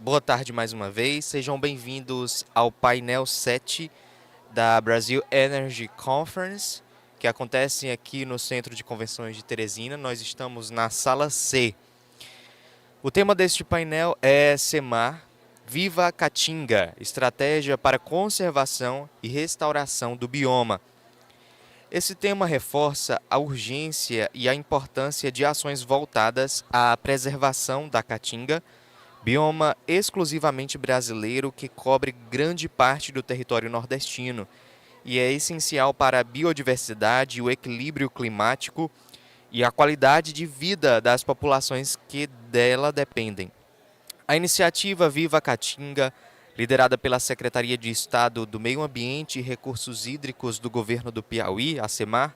Boa tarde mais uma vez, sejam bem-vindos ao painel 7 da Brasil Energy Conference, que acontece aqui no Centro de Convenções de Teresina. Nós estamos na sala C. O tema deste painel é SEMAR Viva a Caatinga, estratégia para conservação e restauração do bioma. Esse tema reforça a urgência e a importância de ações voltadas à preservação da Caatinga, bioma exclusivamente brasileiro que cobre grande parte do território nordestino e é essencial para a biodiversidade, o equilíbrio climático e a qualidade de vida das populações que dela dependem. A iniciativa Viva a Caatinga, liderada pela Secretaria de Estado do Meio Ambiente e Recursos Hídricos do Governo do Piauí, a SEMAR,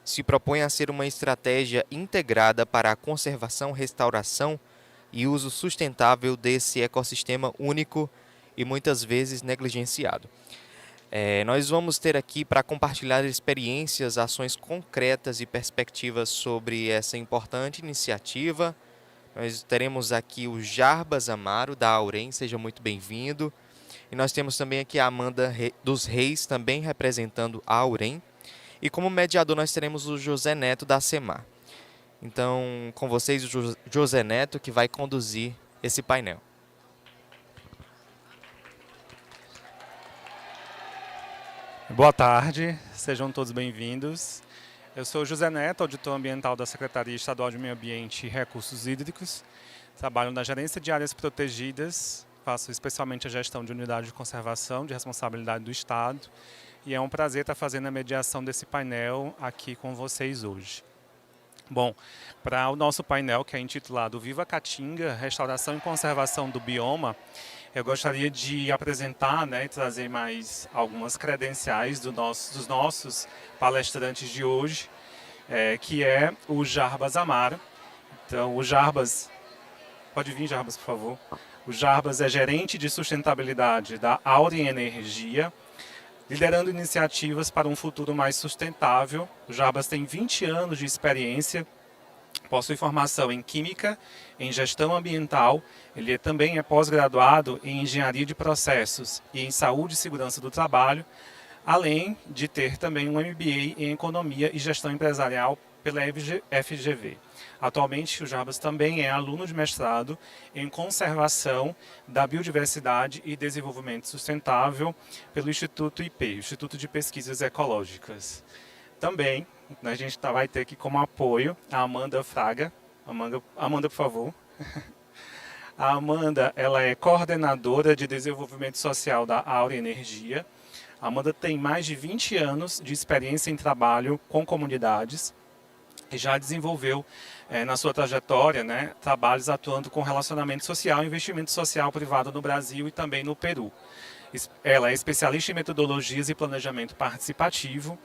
se propõe a ser uma estratégia integrada para a conservação, restauração e uso sustentável desse ecossistema único e muitas vezes negligenciado. Nós vamos ter aqui para compartilhar experiências, ações concretas e perspectivas sobre essa importante iniciativa. Nós teremos aqui o Jarbas Amaro, da Aurem, seja muito bem-vindo. E nós temos também aqui a Amanda dos Reis, também representando a Aurem. E como mediador nós teremos o José Neto, da SEMAR. Então, com vocês, o José Neto, que vai conduzir esse painel. Boa tarde, sejam todos bem-vindos. Eu sou José Neto, auditor ambiental da Secretaria Estadual de Meio Ambiente e Recursos Hídricos. Trabalho na gerência de áreas protegidas, faço especialmente a gestão de unidade de conservação de responsabilidade do Estado. E é um prazer estar fazendo a mediação desse painel aqui com vocês hoje. Bom, para o nosso painel, que é intitulado Viva a Caatinga, Restauração e Conservação do Bioma, eu gostaria de apresentar, e trazer mais algumas credenciais dos nossos palestrantes de hoje, que é o Jarbas Amaro. Então, o Jarbas, pode vir, Jarbas, por favor. O Jarbas é gerente de sustentabilidade da Aurem Energia, liderando iniciativas para um futuro mais sustentável. O Jarbas tem 20 anos de experiência, possui formação em Química, em Gestão Ambiental, ele também é pós-graduado em Engenharia de Processos e em Saúde e Segurança do Trabalho, além de ter também um MBA em Economia e Gestão Empresarial pela FGV. Atualmente, o Jarbas também é aluno de mestrado em Conservação da Biodiversidade e Desenvolvimento Sustentável pelo Instituto IP, Instituto de Pesquisas Ecológicas. Também, a gente vai ter aqui como apoio a Amanda Fraga. Amanda, por favor. A Amanda, ela é coordenadora de desenvolvimento social da Aurem Energia. A Amanda tem mais de 20 anos de experiência em trabalho com comunidades e já desenvolveu na sua trajetória trabalhos atuando com relacionamento social e investimento social privado no Brasil e também no Peru. Ela é especialista em metodologias e planejamento participativo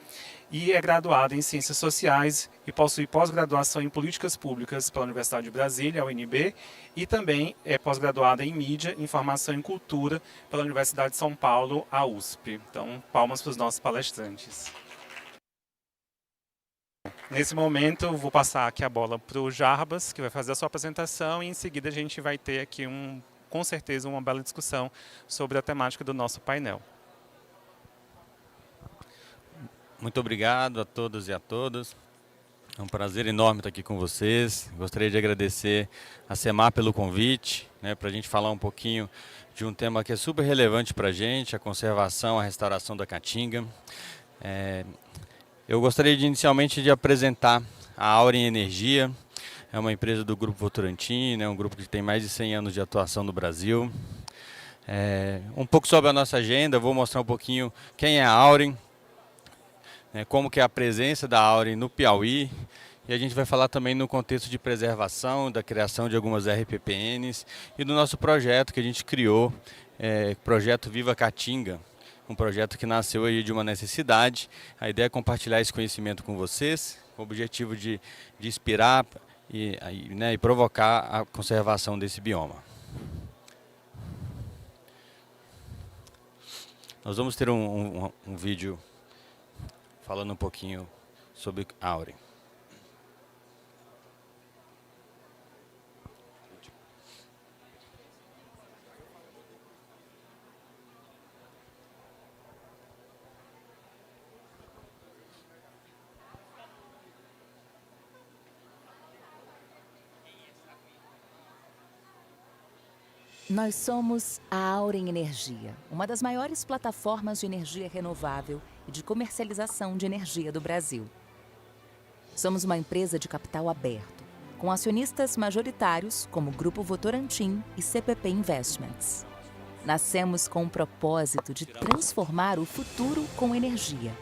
e é graduada em Ciências Sociais e possui pós-graduação em Políticas Públicas pela Universidade de Brasília, a UNB, e também é pós-graduada em Mídia, Informação e Cultura pela Universidade de São Paulo, a USP. Então, palmas para os nossos palestrantes. Nesse momento, vou passar aqui a bola para o Jarbas, que vai fazer a sua apresentação, e em seguida a gente vai ter aqui, com certeza, uma bela discussão sobre a temática do nosso painel. Muito obrigado a todos e a todas. É um prazer enorme estar aqui com vocês. Gostaria de agradecer a SEMAR pelo convite, para a gente falar um pouquinho de um tema que é super relevante para a gente, a conservação, a restauração da Caatinga. Eu gostaria inicialmente de apresentar a Aurem Energia. É uma empresa do Grupo Votorantim, um grupo que tem mais de 100 anos de atuação no Brasil. Um pouco sobre a nossa agenda, vou mostrar um pouquinho quem é a Aurem, como que é a presença da Aurem no Piauí, e a gente vai falar também no contexto de preservação, da criação de algumas RPPNs e do nosso projeto que a gente criou, projeto Viva Caatinga, um projeto que nasceu aí de uma necessidade. A ideia é compartilhar esse conhecimento com vocês, com o objetivo de inspirar e provocar a conservação desse bioma. Nós vamos ter um vídeo falando um pouquinho sobre a Aurem. Nós somos a Auren Energia, uma das maiores plataformas de energia renovável e de comercialização de energia do Brasil. Somos uma empresa de capital aberto, com acionistas majoritários como Grupo Votorantim e CPP Investments. Nascemos com o propósito de transformar o futuro com energia,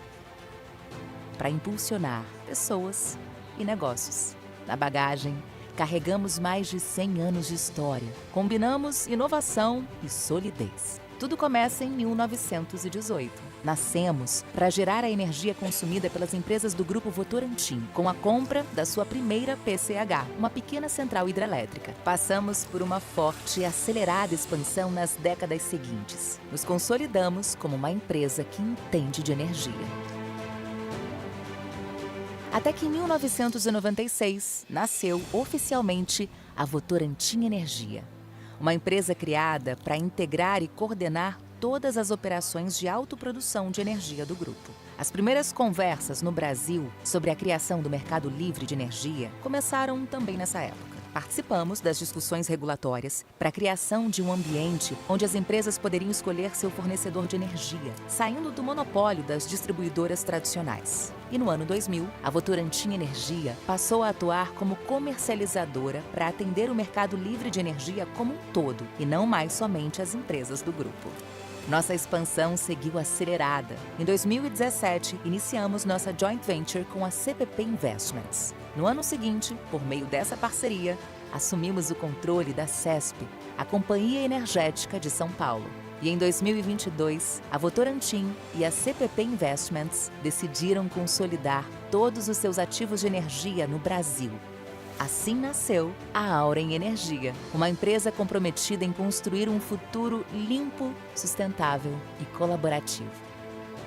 para impulsionar pessoas e negócios. Na bagagem, carregamos mais de 100 anos de história. Combinamos inovação e solidez. Tudo começa em 1918. Nascemos para gerar a energia consumida pelas empresas do Grupo Votorantim, com a compra da sua primeira PCH, uma pequena central hidrelétrica. Passamos por uma forte e acelerada expansão nas décadas seguintes. Nos consolidamos como uma empresa que entende de energia. Até que em 1996 nasceu oficialmente a Votorantim Energia, uma empresa criada para integrar e coordenar todas as operações de autoprodução de energia do grupo. As primeiras conversas no Brasil sobre a criação do mercado livre de energia começaram também nessa época. Participamos das discussões regulatórias para a criação de um ambiente onde as empresas poderiam escolher seu fornecedor de energia, saindo do monopólio das distribuidoras tradicionais. E no ano 2000, a Votorantim Energia passou a atuar como comercializadora para atender o mercado livre de energia como um todo, e não mais somente as empresas do grupo. Nossa expansão seguiu acelerada. Em 2017, iniciamos nossa joint venture com a CPP Investments. No ano seguinte, por meio dessa parceria, assumimos o controle da CESP, a Companhia Energética de São Paulo. E em 2022, a Votorantim e a CPP Investments decidiram consolidar todos os seus ativos de energia no Brasil. Assim nasceu a Auren Energia, uma empresa comprometida em construir um futuro limpo, sustentável e colaborativo.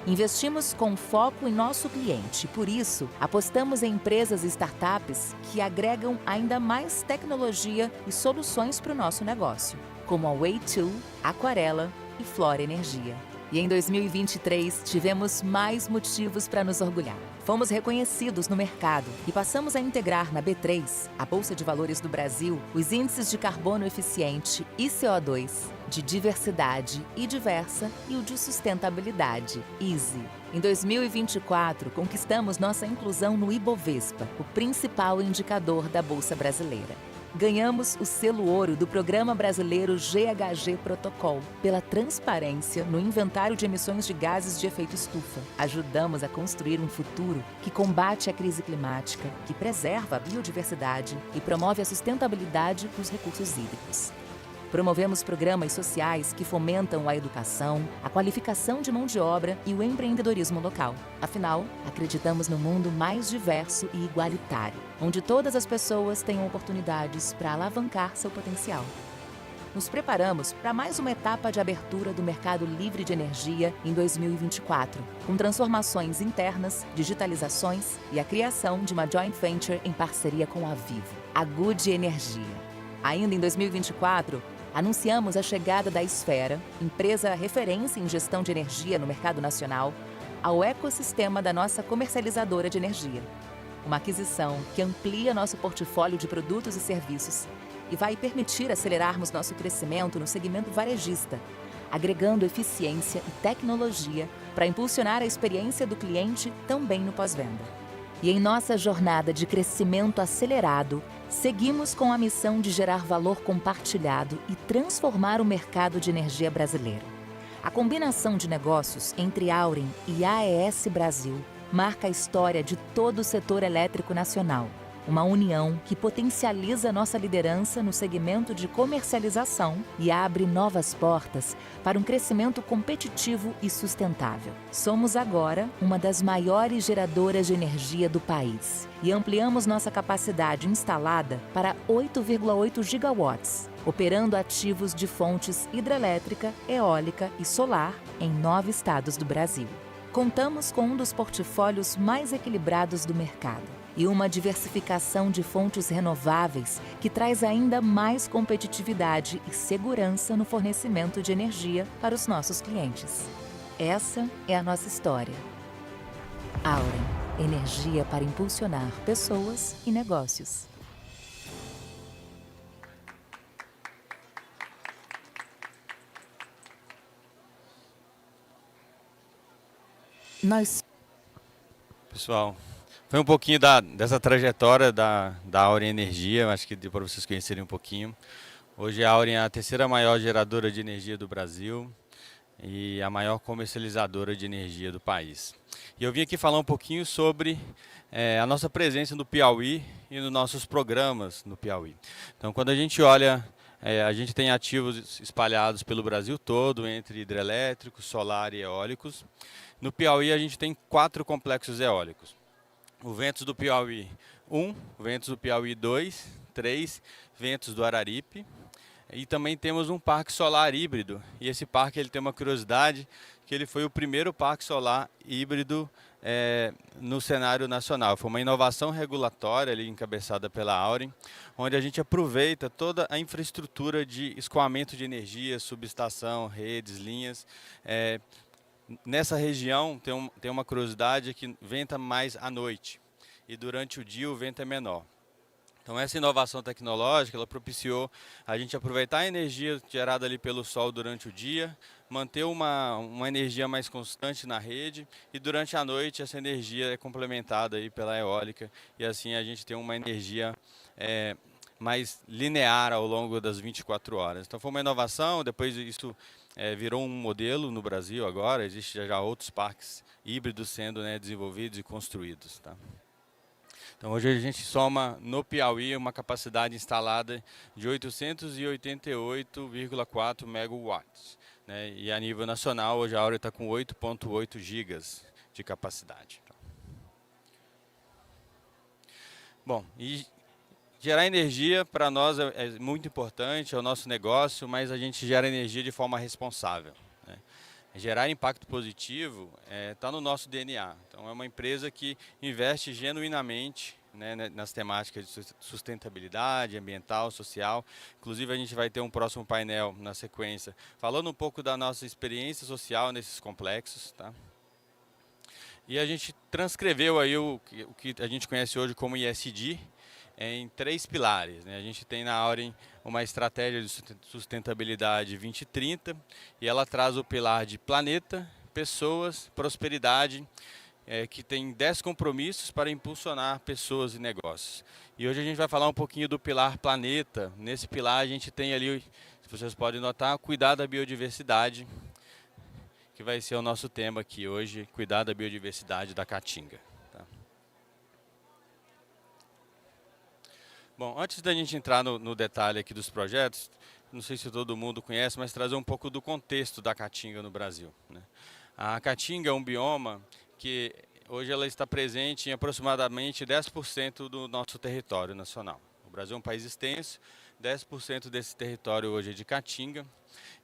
Investimos com foco em nosso cliente, por isso, apostamos em empresas e startups que agregam ainda mais tecnologia e soluções para o nosso negócio, como a Way2, Aquarela e Flora Energia. E em 2023, tivemos mais motivos para nos orgulhar. Fomos reconhecidos no mercado e passamos a integrar na B3, a Bolsa de Valores do Brasil, os índices de carbono eficiente e CO2, de diversidade e diversa e o de sustentabilidade, ESG. Em 2024, conquistamos nossa inclusão no Ibovespa, o principal indicador da Bolsa Brasileira. Ganhamos o selo ouro do Programa Brasileiro GHG Protocol pela transparência no inventário de emissões de gases de efeito estufa. Ajudamos a construir um futuro que combate a crise climática, que preserva a biodiversidade e promove a sustentabilidade dos recursos hídricos. Promovemos programas sociais que fomentam a educação, a qualificação de mão de obra e o empreendedorismo local. Afinal, acreditamos no mundo mais diverso e igualitário, onde todas as pessoas tenham oportunidades para alavancar seu potencial. Nos preparamos para mais uma etapa de abertura do mercado livre de energia em 2024, com transformações internas, digitalizações e a criação de uma joint venture em parceria com a Vivo, a Good Energia. Ainda em 2024, anunciamos a chegada da Esfera, empresa referência em gestão de energia no mercado nacional, ao ecossistema da nossa comercializadora de energia. Uma aquisição que amplia nosso portfólio de produtos e serviços e vai permitir acelerarmos nosso crescimento no segmento varejista, agregando eficiência e tecnologia para impulsionar a experiência do cliente também no pós-venda. E em nossa jornada de crescimento acelerado, seguimos com a missão de gerar valor compartilhado e transformar o mercado de energia brasileiro. A combinação de negócios entre Auren e AES Brasil marca a história de todo o setor elétrico nacional. Uma união que potencializa nossa liderança no segmento de comercialização e abre novas portas para um crescimento competitivo e sustentável. Somos agora uma das maiores geradoras de energia do país e ampliamos nossa capacidade instalada para 8,8 gigawatts, operando ativos de fontes hidrelétrica, eólica e solar em 9 estados do Brasil. Contamos com um dos portfólios mais equilibrados do mercado e uma diversificação de fontes renováveis que traz ainda mais competitividade e segurança no fornecimento de energia para os nossos clientes. Essa é a nossa história. Auren, energia para impulsionar pessoas e negócios. Nós Pessoal, foi um pouquinho dessa trajetória da Auren Energia, acho que deu para vocês conhecerem um pouquinho. Hoje a Auren é a terceira maior geradora de energia do Brasil e a maior comercializadora de energia do país. E eu vim aqui falar um pouquinho sobre a nossa presença no Piauí e nos nossos programas no Piauí. Então, quando a gente olha, a gente tem ativos espalhados pelo Brasil todo, entre hidrelétricos, solar e eólicos. No Piauí, a gente tem 4 complexos eólicos. O Ventos do Piauí 1, o Ventos do Piauí 2, 3, Ventos do Araripe. E também temos um parque solar híbrido. E esse parque ele tem uma curiosidade, que ele foi o primeiro parque solar híbrido no cenário nacional. Foi uma inovação regulatória ali, encabeçada pela Auren, onde a gente aproveita toda a infraestrutura de escoamento de energia, subestação, redes, linhas. Nessa região tem uma curiosidade que venta mais à noite e durante o dia o vento é menor. Então essa inovação tecnológica ela propiciou a gente aproveitar a energia gerada ali pelo sol durante o dia, manter uma energia mais constante na rede e durante a noite essa energia é complementada aí pela eólica e assim a gente tem uma energia mais linear ao longo das 24 horas. Então foi uma inovação, depois isso virou um modelo no Brasil agora, existem já outros parques híbridos sendo desenvolvidos e construídos. Tá? Então hoje a gente soma no Piauí uma capacidade instalada de 888,4 megawatts. Né? E a nível nacional hoje a Auren está com 8,8 gigas de capacidade. Bom, e gerar energia para nós é muito importante, é o nosso negócio, mas a gente gera energia de forma responsável. Né? Gerar impacto positivo está no nosso DNA. Então é uma empresa que investe genuinamente nas temáticas de sustentabilidade ambiental, social. Inclusive a gente vai ter um próximo painel na sequência, falando um pouco da nossa experiência social nesses complexos. Tá? E a gente transcreveu aí o que a gente conhece hoje como ESG, em 3 pilares. Né? A gente tem na Auren uma estratégia de sustentabilidade 2030 e ela traz o pilar de planeta, pessoas, prosperidade, que tem 10 compromissos para impulsionar pessoas e negócios. E hoje a gente vai falar um pouquinho do pilar planeta. Nesse pilar a gente tem ali, se vocês podem notar, cuidar da biodiversidade, que vai ser o nosso tema aqui hoje, cuidar da biodiversidade da Caatinga. Bom, antes da gente entrar no detalhe aqui dos projetos, não sei se todo mundo conhece, mas trazer um pouco do contexto da Caatinga no Brasil. Né? A Caatinga é um bioma que hoje ela está presente em aproximadamente 10% do nosso território nacional. O Brasil é um país extenso, 10% desse território hoje é de Caatinga,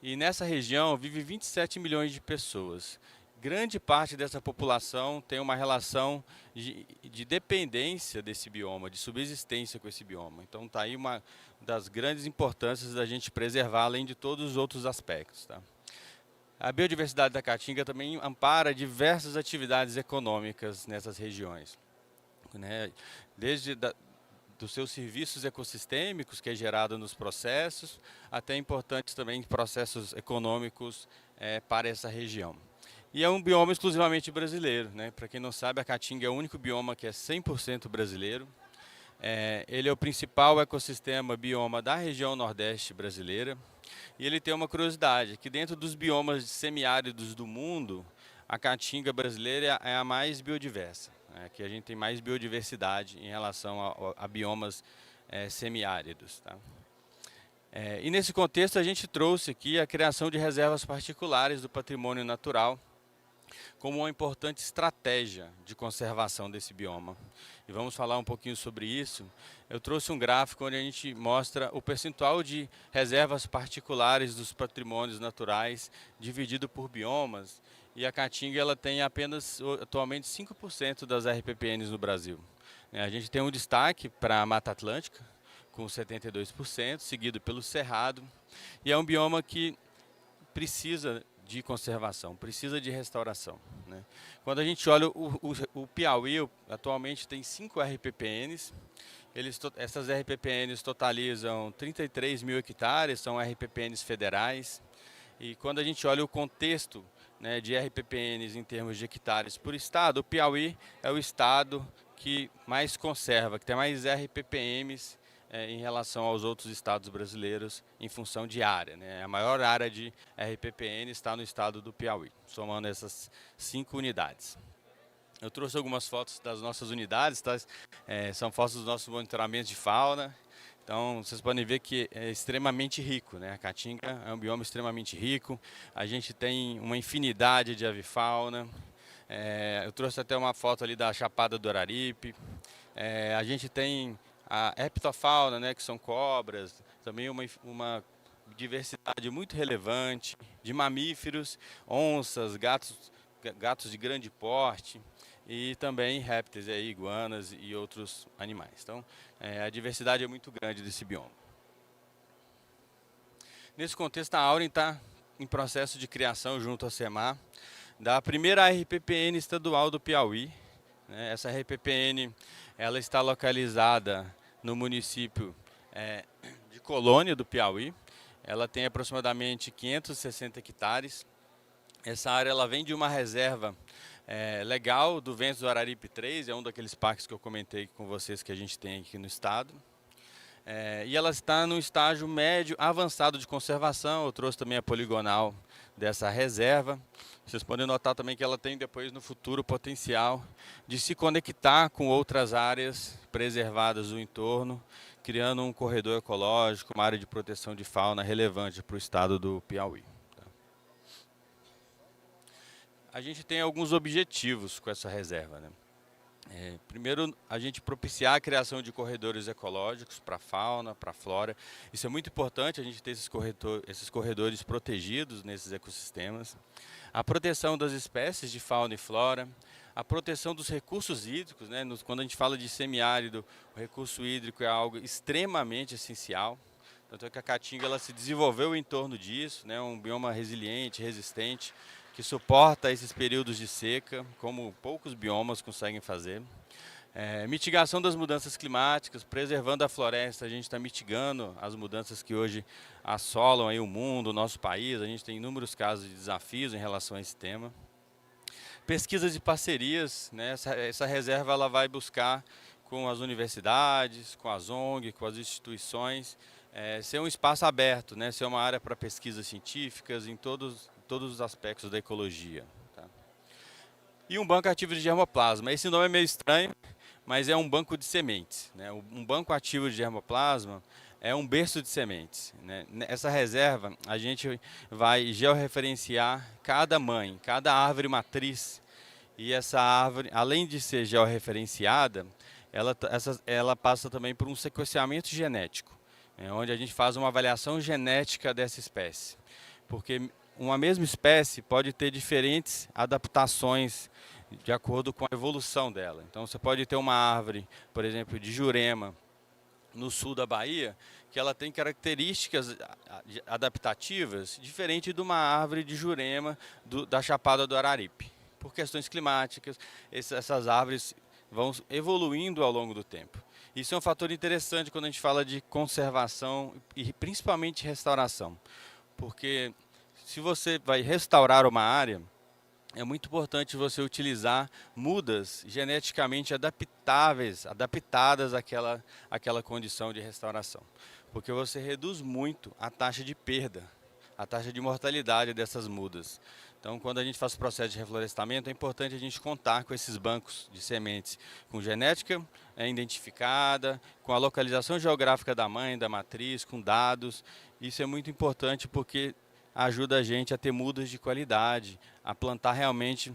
e nessa região vive 27 milhões de pessoas. Grande parte dessa população tem uma relação de dependência desse bioma, de subsistência com esse bioma. Então está aí uma das grandes importâncias da gente preservar, além de todos os outros aspectos. Tá? A biodiversidade da Caatinga também ampara diversas atividades econômicas nessas regiões. Né? Desde dos seus serviços ecossistêmicos, que é gerado nos processos, até importantes também processos econômicos para essa região. E é um bioma exclusivamente brasileiro. Né? Para quem não sabe, a Caatinga é o único bioma que é 100% brasileiro. Ele é o principal ecossistema bioma da região nordeste brasileira. E ele tem uma curiosidade, que dentro dos biomas semiáridos do mundo, a Caatinga brasileira é a mais biodiversa. Que a gente tem mais biodiversidade em relação a biomas semiáridos. Tá? E nesse contexto a gente trouxe aqui a criação de reservas particulares do patrimônio natural, como uma importante estratégia de conservação desse bioma. E vamos falar um pouquinho sobre isso. Eu trouxe um gráfico onde a gente mostra o percentual de reservas particulares dos patrimônios naturais dividido por biomas. E a Caatinga ela tem apenas atualmente 5% das RPPNs no Brasil. A gente tem um destaque para a Mata Atlântica, com 72%, seguido pelo Cerrado. E é um bioma que precisa de conservação, precisa de restauração. Né? Quando a gente olha o Piauí, atualmente tem 5 RPPNs. Essas RPPNs totalizam 33 mil hectares, são RPPNs federais. E quando a gente olha o contexto né, de RPPNs em termos de hectares por estado, o Piauí é o estado que mais conserva, que tem mais RPPMs em relação aos outros estados brasileiros em função de área, né? A maior área de RPPN está no estado do Piauí, somando essas 5 unidades. Eu trouxe algumas fotos das nossas unidades, tá? São fotos dos nossos monitoramentos de fauna. Então, vocês podem ver que é extremamente rico, né? A Caatinga é um bioma extremamente rico. A gente tem uma infinidade de avifauna. Eu trouxe até uma foto ali da Chapada do Araripe. A gente tem a heptofauna, né? Que são cobras. Também uma diversidade muito relevante de mamíferos, onças, gatos de grande porte. E também répteis, iguanas e outros animais. Então, a diversidade é muito grande desse bioma. Nesse contexto, a Auren está em processo de criação junto à SEMAR da primeira RPPN estadual do Piauí. Essa RPPN ela está localizada no município de Colônia do Piauí. Ela tem aproximadamente 560 hectares. Essa área ela vem de uma reserva legal do Ventos do Araripe 3, é um daqueles parques que eu comentei com vocês que a gente tem aqui no estado. E ela está no estágio médio avançado de conservação. Eu trouxe também a poligonal dessa reserva. Vocês podem notar também que ela tem depois no futuro potencial de se conectar com outras áreas preservadas do entorno, criando um corredor ecológico, uma área de proteção de fauna relevante para o estado do Piauí. A gente tem alguns objetivos com essa reserva, né? Primeiro, a gente propiciar a criação de corredores ecológicos para a fauna, para a flora. Isso é muito importante, a gente ter esses corredores protegidos nesses ecossistemas. A proteção das espécies de fauna e flora. A proteção dos recursos hídricos, né? Quando a gente fala de semiárido, o recurso hídrico é algo extremamente essencial. Tanto é que a Caatinga ela se desenvolveu em torno disso, né? Um bioma resiliente, resistente, que suporta esses períodos de seca, como poucos biomas conseguem fazer. Mitigação das mudanças climáticas, preservando a floresta, a gente está mitigando as mudanças que hoje assolam aí o mundo, o nosso país. A gente tem inúmeros casos de desafios em relação a esse tema. Pesquisas e parcerias, né? Essa reserva ela vai buscar com as universidades, com as ONG, com as instituições, ser um espaço aberto, né? Ser uma área para pesquisas científicas em todos os aspectos da ecologia. Tá? E um banco ativo de germoplasma. Esse nome é meio estranho, mas é um banco de sementes. Né? Um banco ativo de germoplasma é um berço de sementes. Né? Nessa reserva, a gente vai georreferenciar cada mãe, cada árvore matriz. E essa árvore, além de ser georreferenciada, ela passa também por um sequenciamento genético, onde a gente faz uma avaliação genética dessa espécie. Porque uma mesma espécie pode ter diferentes adaptações de acordo com a evolução dela. Então você pode ter uma árvore, por exemplo, de Jurema, no sul da Bahia, que ela tem características adaptativas diferente de uma árvore de Jurema da Chapada do Araripe. Por questões climáticas, essas árvores vão evoluindo ao longo do tempo. Isso é um fator interessante quando a gente fala de conservação e principalmente restauração. Porque se você vai restaurar uma área, é muito importante você utilizar mudas geneticamente adaptadas àquela condição de restauração. Porque você reduz muito a taxa de perda, a taxa de mortalidade dessas mudas. Então, quando a gente faz o processo de reflorestamento, é importante a gente contar com esses bancos de sementes, com genética identificada, com a localização geográfica da mãe, da matriz, com dados. Isso é muito importante porque ajuda a gente a ter mudas de qualidade, a plantar realmente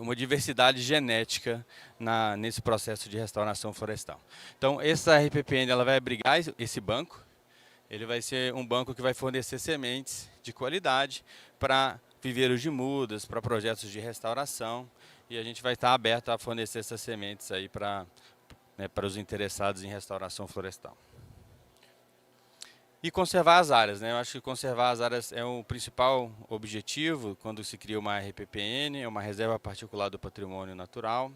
uma diversidade genética nesse processo de restauração florestal. Então, essa RPPN ela vai abrigar esse banco. Ele vai ser um banco que vai fornecer sementes de qualidade para viveiros de mudas, para projetos de restauração, e a gente vai estar aberto a fornecer essas sementes aí para os interessados em restauração florestal. E conservar as áreas, né? Eu acho que conservar as áreas é o principal objetivo quando se cria uma RPPN, é uma reserva particular do patrimônio natural.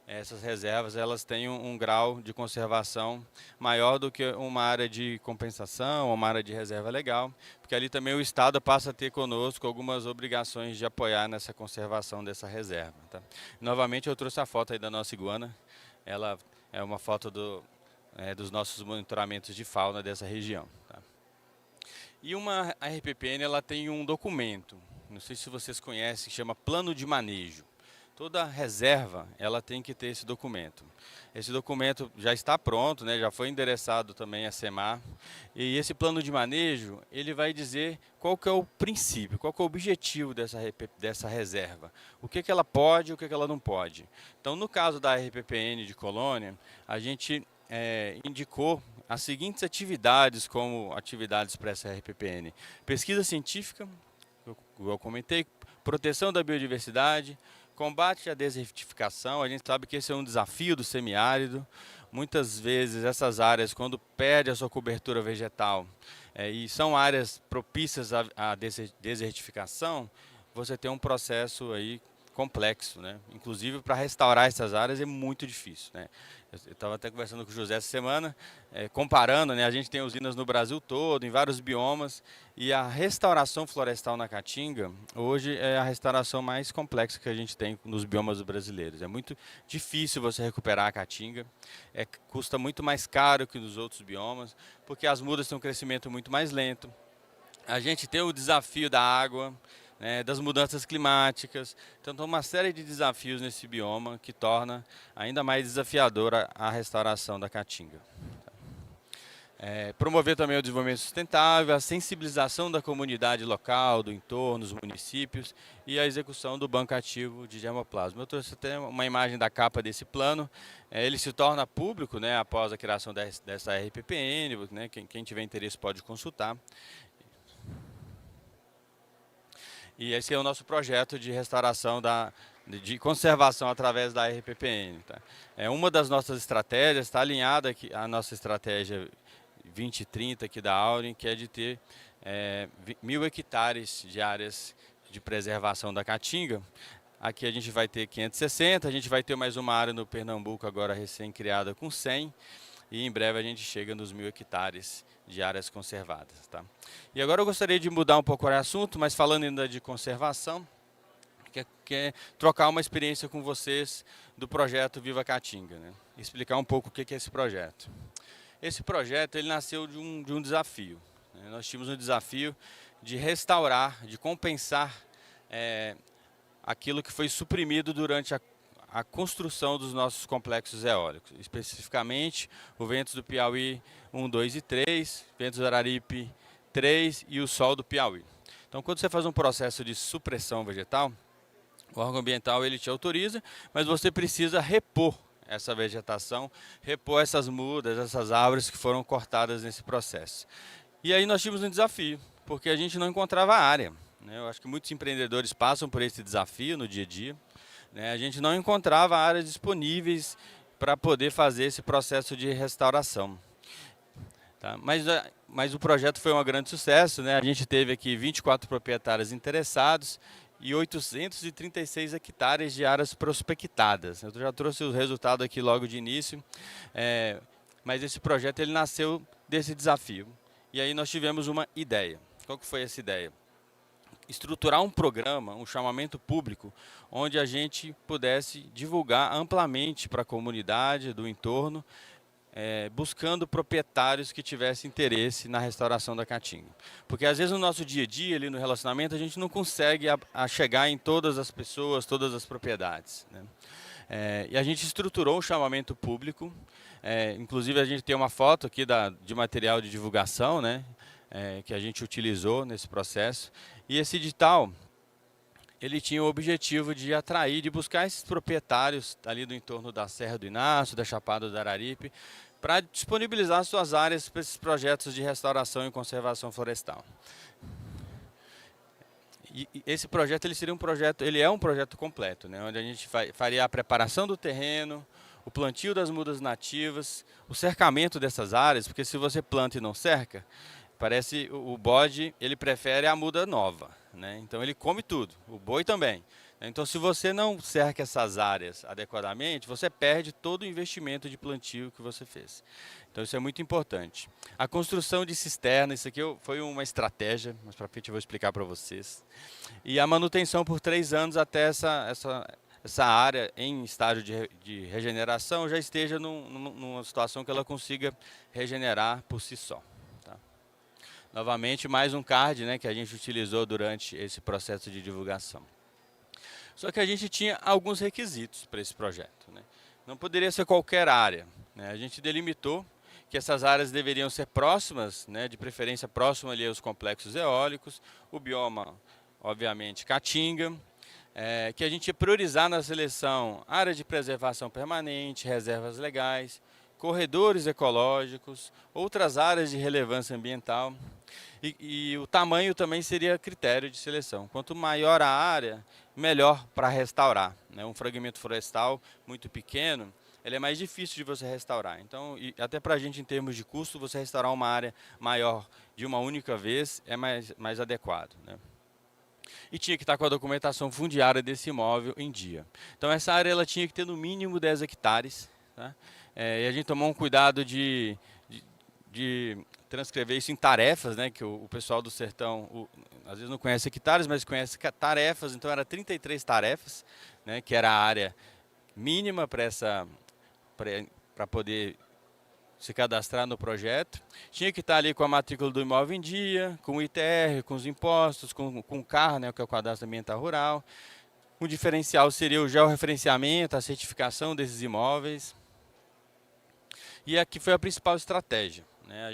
essas reservas elas têm um grau de conservação maior do que uma área de compensação ou uma área de reserva legal, porque ali também o Estado passa a ter conosco algumas obrigações de apoiar nessa conservação dessa reserva. Tá? Novamente eu trouxe a foto aí da nossa iguana, ela é uma foto dos nossos monitoramentos de fauna dessa região. Tá? E uma RPPN ela tem um documento, não sei se vocês conhecem, que chama Plano de Manejo. Toda reserva ela tem que ter esse documento. Esse documento já está pronto, né, já foi endereçado também à SEMAR. E esse plano de manejo, ele vai dizer qual que é o princípio, qual que é o objetivo dessa reserva. O que ela pode e o que ela não pode. Então, no caso da RPPN de Colônia, a gente indicou as seguintes atividades como atividades para essa RPPN. Pesquisa científica, eu comentei, proteção da biodiversidade, combate à desertificação. A gente sabe que esse é um desafio do semiárido. Muitas vezes essas áreas, quando perde a sua cobertura vegetal e são áreas propícias à desertificação, você tem um processo aí complexo, né? Inclusive para restaurar essas áreas é muito difícil, né? Eu estava até conversando com o José essa semana, comparando, né? A gente tem usinas no Brasil todo, em vários biomas, e a restauração florestal na Caatinga, hoje é a restauração mais complexa que a gente tem nos biomas brasileiros. É muito difícil você recuperar a Caatinga, custa muito mais caro que nos outros biomas, porque as mudas têm um crescimento muito mais lento. A gente tem o desafio da água, das mudanças climáticas. Então, tem uma série de desafios nesse bioma que torna ainda mais desafiadora a restauração da Caatinga. Promover também o desenvolvimento sustentável, a sensibilização da comunidade local, do entorno, dos municípios e a execução do banco ativo de germoplasma. Eu trouxe até uma imagem da capa desse plano. Ele se torna público, né, após a criação dessa RPPN, né, quem tiver interesse pode consultar. E esse é o nosso projeto de restauração, de conservação através da RPPN. Tá? Uma das nossas estratégias, está alinhada aqui, a nossa estratégia 2030 aqui da Auren, que é de ter 1.000 hectares de áreas de preservação da Caatinga. Aqui a gente vai ter 560, a gente vai ter mais uma área no Pernambuco agora recém-criada com 100. E em breve a gente chega nos 1.000 hectares de áreas conservadas. Tá? E agora eu gostaria de mudar um pouco o assunto, mas falando ainda de conservação, que é trocar uma experiência com vocês do projeto Viva Caatinga, né? Explicar um pouco o que é esse projeto. Esse projeto ele nasceu de um desafio. Né? Nós tínhamos um desafio de restaurar, de compensar aquilo que foi suprimido durante a construção dos nossos complexos eólicos, especificamente o Ventos do Piauí 1, 2 e 3, Ventos do Araripe 3 e o Sol do Piauí. Então, quando você faz um processo de supressão vegetal, o órgão ambiental ele te autoriza, mas você precisa repor essa vegetação, repor essas mudas, essas árvores que foram cortadas nesse processo. E aí nós tivemos um desafio, porque a gente não encontrava área. Né? Eu acho que muitos empreendedores passam por esse desafio no dia a dia. A gente não encontrava áreas disponíveis para poder fazer esse processo de restauração. Tá? Mas o projeto foi um grande sucesso, né? A gente teve aqui 24 proprietários interessados e 836 hectares de áreas prospectadas. Eu já trouxe o resultado aqui logo de início, mas esse projeto ele nasceu desse desafio. E aí nós tivemos uma ideia. Qual que foi essa ideia? Estruturar um programa, um chamamento público, onde a gente pudesse divulgar amplamente para a comunidade do entorno, buscando proprietários que tivessem interesse na restauração da Caatinga. Porque às vezes no nosso dia a dia, ali no relacionamento, a gente não consegue chegar em todas as pessoas, todas as propriedades. Né? E a gente estruturou um chamamento público, inclusive a gente tem uma foto aqui de material de divulgação, né? Que a gente utilizou nesse processo. E esse edital, ele tinha o objetivo de atrair, de buscar esses proprietários ali do entorno da Serra do Inácio, da Chapada do Araripe, para disponibilizar suas áreas para esses projetos de restauração e conservação florestal. E esse projeto ele é um projeto completo, né, onde a gente faria a preparação do terreno, o plantio das mudas nativas, o cercamento dessas áreas, porque se você planta e não cerca, parece o bode, ele prefere a muda nova, né? Então ele come tudo, o boi também. Então, se você não cerca essas áreas adequadamente, você perde todo o investimento de plantio que você fez. Então, isso é muito importante. A construção de cisterna, isso aqui foi uma estratégia, mas para frente eu vou explicar para vocês. E a manutenção por 3 anos até essa área em estágio de regeneração já esteja numa situação que ela consiga regenerar por si só. Tá? Novamente, mais um card, né, que a gente utilizou durante esse processo de divulgação. Só que a gente tinha alguns requisitos para esse projeto, né? Não poderia ser qualquer área, né? A gente delimitou que essas áreas deveriam ser próximas, né, de preferência próxima ali aos complexos eólicos, o bioma, obviamente, caatinga, que a gente ia priorizar na seleção áreas de preservação permanente, reservas legais, corredores ecológicos, outras áreas de relevância ambiental. E o tamanho também seria critério de seleção. Quanto maior a área, melhor para restaurar, né? Um fragmento florestal muito pequeno, ele é mais difícil de você restaurar. Então, até para a gente, em termos de custo, você restaurar uma área maior de uma única vez é mais adequado, né? E tinha que estar com a documentação fundiária desse imóvel em dia. Então, essa área ela tinha que ter no mínimo 10 hectares. Tá? E a gente tomou um cuidado de transcrever isso em tarefas, né, que o pessoal do sertão às vezes não conhece hectares, mas conhece tarefas, então era 33 tarefas, né, que era a área mínima para poder se cadastrar no projeto. Tinha que estar ali com a matrícula do imóvel em dia, com o ITR, com os impostos, com o CAR, né, que é o Cadastro Ambiental Rural. O diferencial seria o georreferenciamento, a certificação desses imóveis. E aqui foi a principal estratégia, né?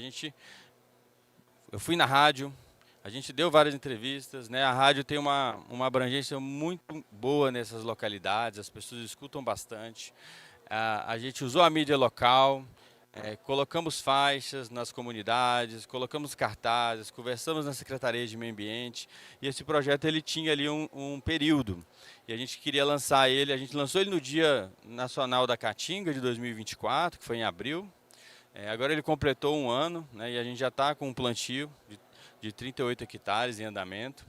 Eu fui na rádio, a gente deu várias entrevistas, né? A rádio tem uma abrangência muito boa nessas localidades, as pessoas escutam bastante. A gente usou a mídia local, colocamos faixas nas comunidades, colocamos cartazes, conversamos na Secretaria de Meio Ambiente. E esse projeto ele tinha ali um período. E a gente queria lançar ele, a gente lançou ele no Dia Nacional da Caatinga de 2024, que foi em abril. Agora ele completou 1 ano, né, e a gente já está com um plantio de 38 hectares em andamento.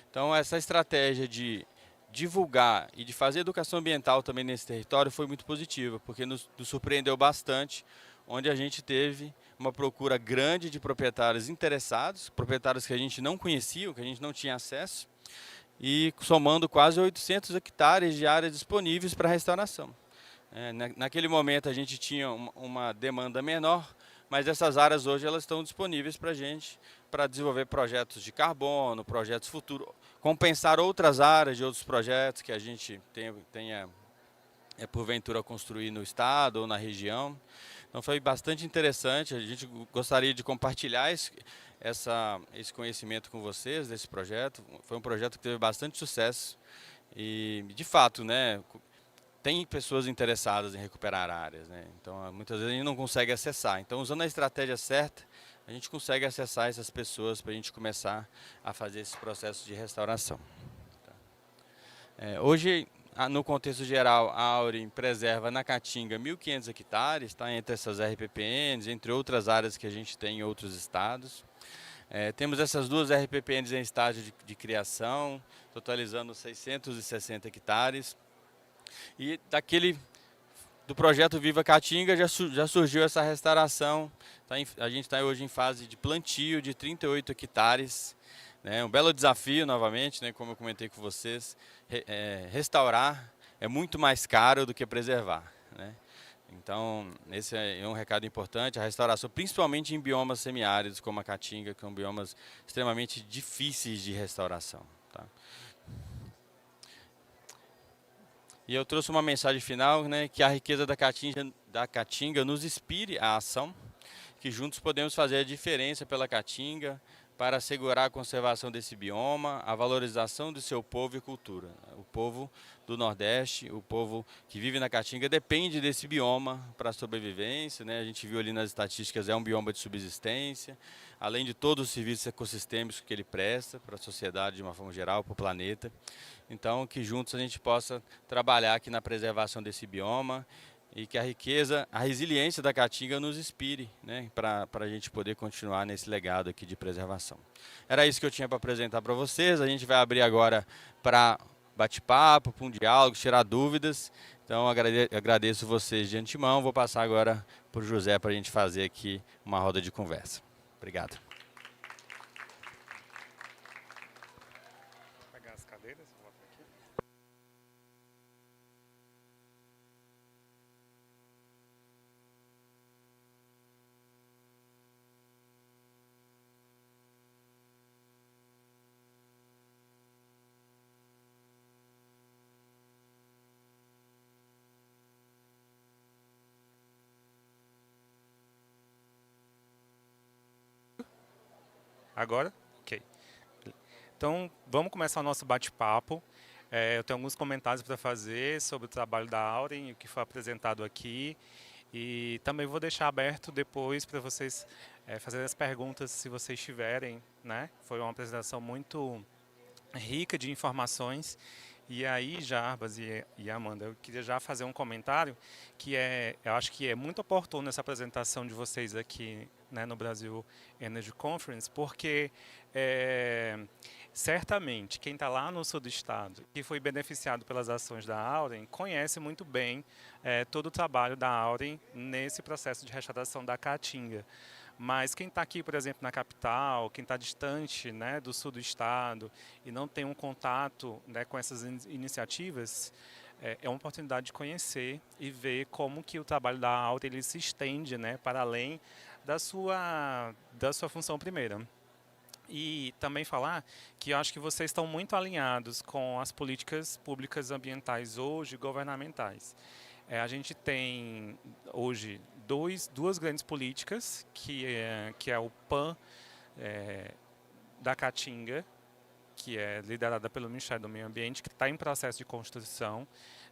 Então essa estratégia de divulgar e de fazer educação ambiental também nesse território foi muito positiva, porque nos surpreendeu bastante, onde a gente teve uma procura grande de proprietários interessados, proprietários que a gente não conhecia, que a gente não tinha acesso, e somando quase 800 hectares de áreas disponíveis para restauração. Naquele momento a gente tinha uma demanda menor, mas essas áreas hoje elas estão disponíveis para a gente, para desenvolver projetos de carbono, projetos futuros, compensar outras áreas de outros projetos que a gente tenha porventura construir no estado ou na região. Então foi bastante interessante, a gente gostaria de compartilhar esse conhecimento com vocês desse projeto. Foi um projeto que teve bastante sucesso e, de fato, né, tem pessoas interessadas em recuperar áreas, né? Então muitas vezes a gente não consegue acessar. Então, usando a estratégia certa, a gente consegue acessar essas pessoas para a gente começar a fazer esse processo de restauração. Hoje, no contexto geral, a Auren preserva na Caatinga 1.500 hectares, tá? Entre essas RPPNs, entre outras áreas que a gente tem em outros estados. Temos essas 2 RPPNs em estágio de criação, totalizando 660 hectares. E do projeto Viva Caatinga já surgiu essa restauração. A gente está hoje em fase de plantio de 38 hectares. Né? Um belo desafio, novamente, né? Como eu comentei com vocês. Restaurar é muito mais caro do que preservar. Né? Então, esse é um recado importante. A restauração, principalmente em biomas semiáridos, como a Caatinga, que são biomas extremamente difíceis de restauração. Tá? E eu trouxe uma mensagem final, né, que a riqueza da Caatinga nos inspire à ação, que juntos podemos fazer a diferença pela Caatinga para assegurar a conservação desse bioma, a valorização do seu povo e cultura. O povo do Nordeste, o povo que vive na Caatinga depende desse bioma para a sobrevivência, né? A gente viu ali nas estatísticas, é um bioma de subsistência, além de todos os serviços ecossistêmicos que ele presta para a sociedade de uma forma geral, para o planeta. Então, que juntos a gente possa trabalhar aqui na preservação desse bioma e que a riqueza, a resiliência da Caatinga nos inspire, né, para a gente poder continuar nesse legado aqui de preservação. Era isso que eu tinha para apresentar para vocês. A gente vai abrir agora para bate-papo, para um diálogo, tirar dúvidas. Então, agradeço vocês de antemão. Vou passar agora para o José para a gente fazer aqui uma roda de conversa. Obrigado. Vou pegar as cadeiras, vou botar aqui. Agora? Ok. Então, vamos começar o nosso bate-papo. Eu tenho alguns comentários para fazer sobre o trabalho da Auren e o que foi apresentado aqui. E também vou deixar aberto depois para vocês fazerem as perguntas se vocês tiverem, né? Foi uma apresentação muito rica de informações. E aí, Jarbas e Amanda, eu queria já fazer um comentário que eu acho que é muito oportuno essa apresentação de vocês aqui, né, no Brasil Energy Conference, porque certamente quem está lá no sul do estado e foi beneficiado pelas ações da Auren conhece muito bem todo o trabalho da Auren nesse processo de restauração da Caatinga. Mas quem está aqui, por exemplo, na capital, quem está distante, né, do sul do estado e não tem um contato, né, com essas iniciativas, é uma oportunidade de conhecer e ver como que o trabalho da Auren ele se estende, né, para além da sua função primeira. E também falar que eu acho que vocês estão muito alinhados com as políticas públicas ambientais hoje, governamentais. A gente tem hoje duas grandes políticas, que é o PAN da Caatinga, que é liderada pelo Ministério do Meio Ambiente, que está em processo de construção,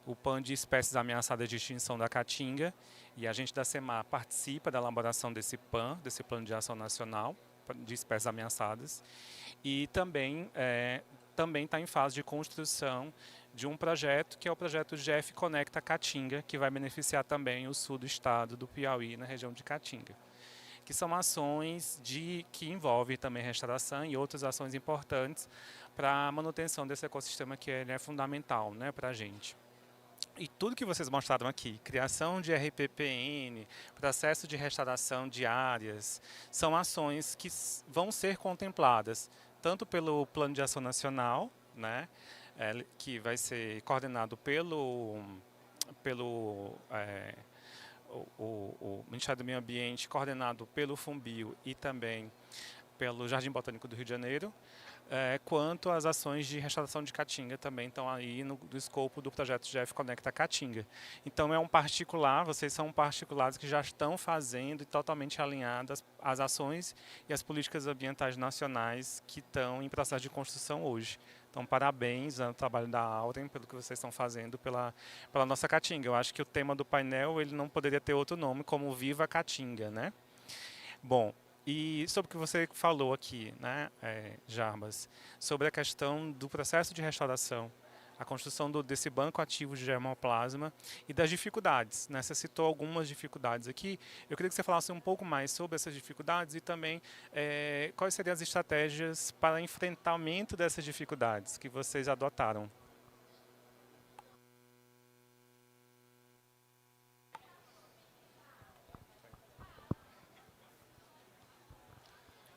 o PAN de espécies ameaçadas de extinção da Caatinga, e a gente da SEMAR participa da elaboração desse PAN, desse Plano de Ação Nacional de Espécies Ameaçadas, e também está em fase de construção de um projeto, que é o projeto GEF Conecta Caatinga, que vai beneficiar também o sul do estado do Piauí, na região de Caatinga. Que são ações que envolvem também restauração e outras ações importantes para a manutenção desse ecossistema que ele é fundamental, né, para a gente. E tudo que vocês mostraram aqui, criação de RPPN, processo de restauração de áreas, são ações que vão ser contempladas tanto pelo Plano de Ação Nacional, né, que vai ser coordenado pelo o Ministério do Meio Ambiente, coordenado pelo Fumbio e também pelo Jardim Botânico do Rio de Janeiro, quanto às ações de restauração de Caatinga também estão aí no escopo do projeto GEF Conecta Caatinga. Então é um particular, vocês são particulares que já estão fazendo e totalmente alinhadas às ações e às políticas ambientais nacionais que estão em processo de construção hoje. Então, parabéns ao trabalho da Auren pelo que vocês estão fazendo pela nossa Caatinga. Eu acho que o tema do painel ele não poderia ter outro nome como Viva Caatinga, né? Bom, e sobre o que você falou aqui, né, Jarbas, sobre a questão do processo de restauração, a construção desse banco ativo de germoplasma e das dificuldades, né? Você citou algumas dificuldades aqui. Eu queria que você falasse um pouco mais sobre essas dificuldades e também quais seriam as estratégias para enfrentamento dessas dificuldades que vocês adotaram.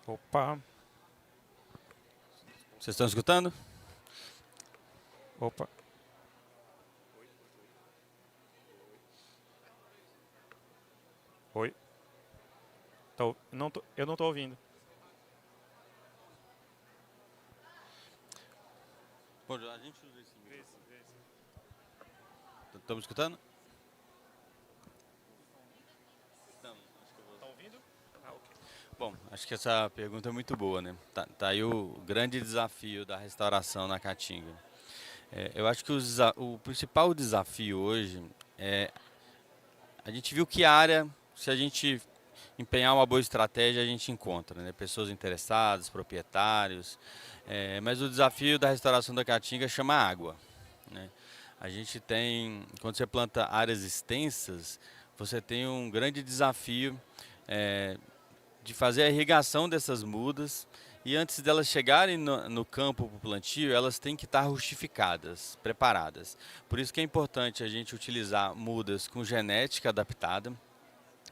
Opa. Vocês estão escutando? Opa. Oi. Eu não estou ouvindo. Bom, a gente usa esse microfone. Estamos escutando? Estamos. Estão ouvindo? Ah, ok. Bom, acho que essa pergunta é muito boa, né? Tá aí o grande desafio da restauração na Caatinga. Eu acho que o principal desafio hoje a gente viu que a área, se a gente empenhar uma boa estratégia, a gente encontra, né? Pessoas interessadas, proprietários, mas o desafio da restauração da Caatinga chama água, né? A gente tem, quando você planta áreas extensas, você tem um grande desafio de fazer a irrigação dessas mudas E antes delas chegarem no campo para o plantio, elas têm que estar rustificadas, preparadas. Por isso que é importante a gente utilizar mudas com genética adaptada.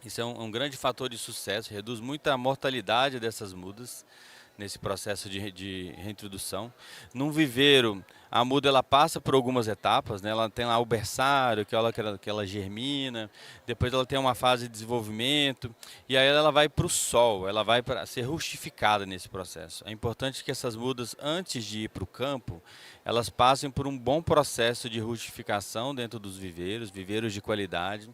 Isso é um grande fator de sucesso, reduz muito a mortalidade dessas mudas nesse processo de reintrodução. Num viveiro, a muda ela passa por algumas etapas, né? Ela tem lá o berçário, que ela germina, depois ela tem uma fase de desenvolvimento, e aí ela vai para o sol, ela vai para ser rustificada nesse processo. É importante que essas mudas, antes de ir para o campo, elas passem por um bom processo de rustificação dentro dos viveiros de qualidade,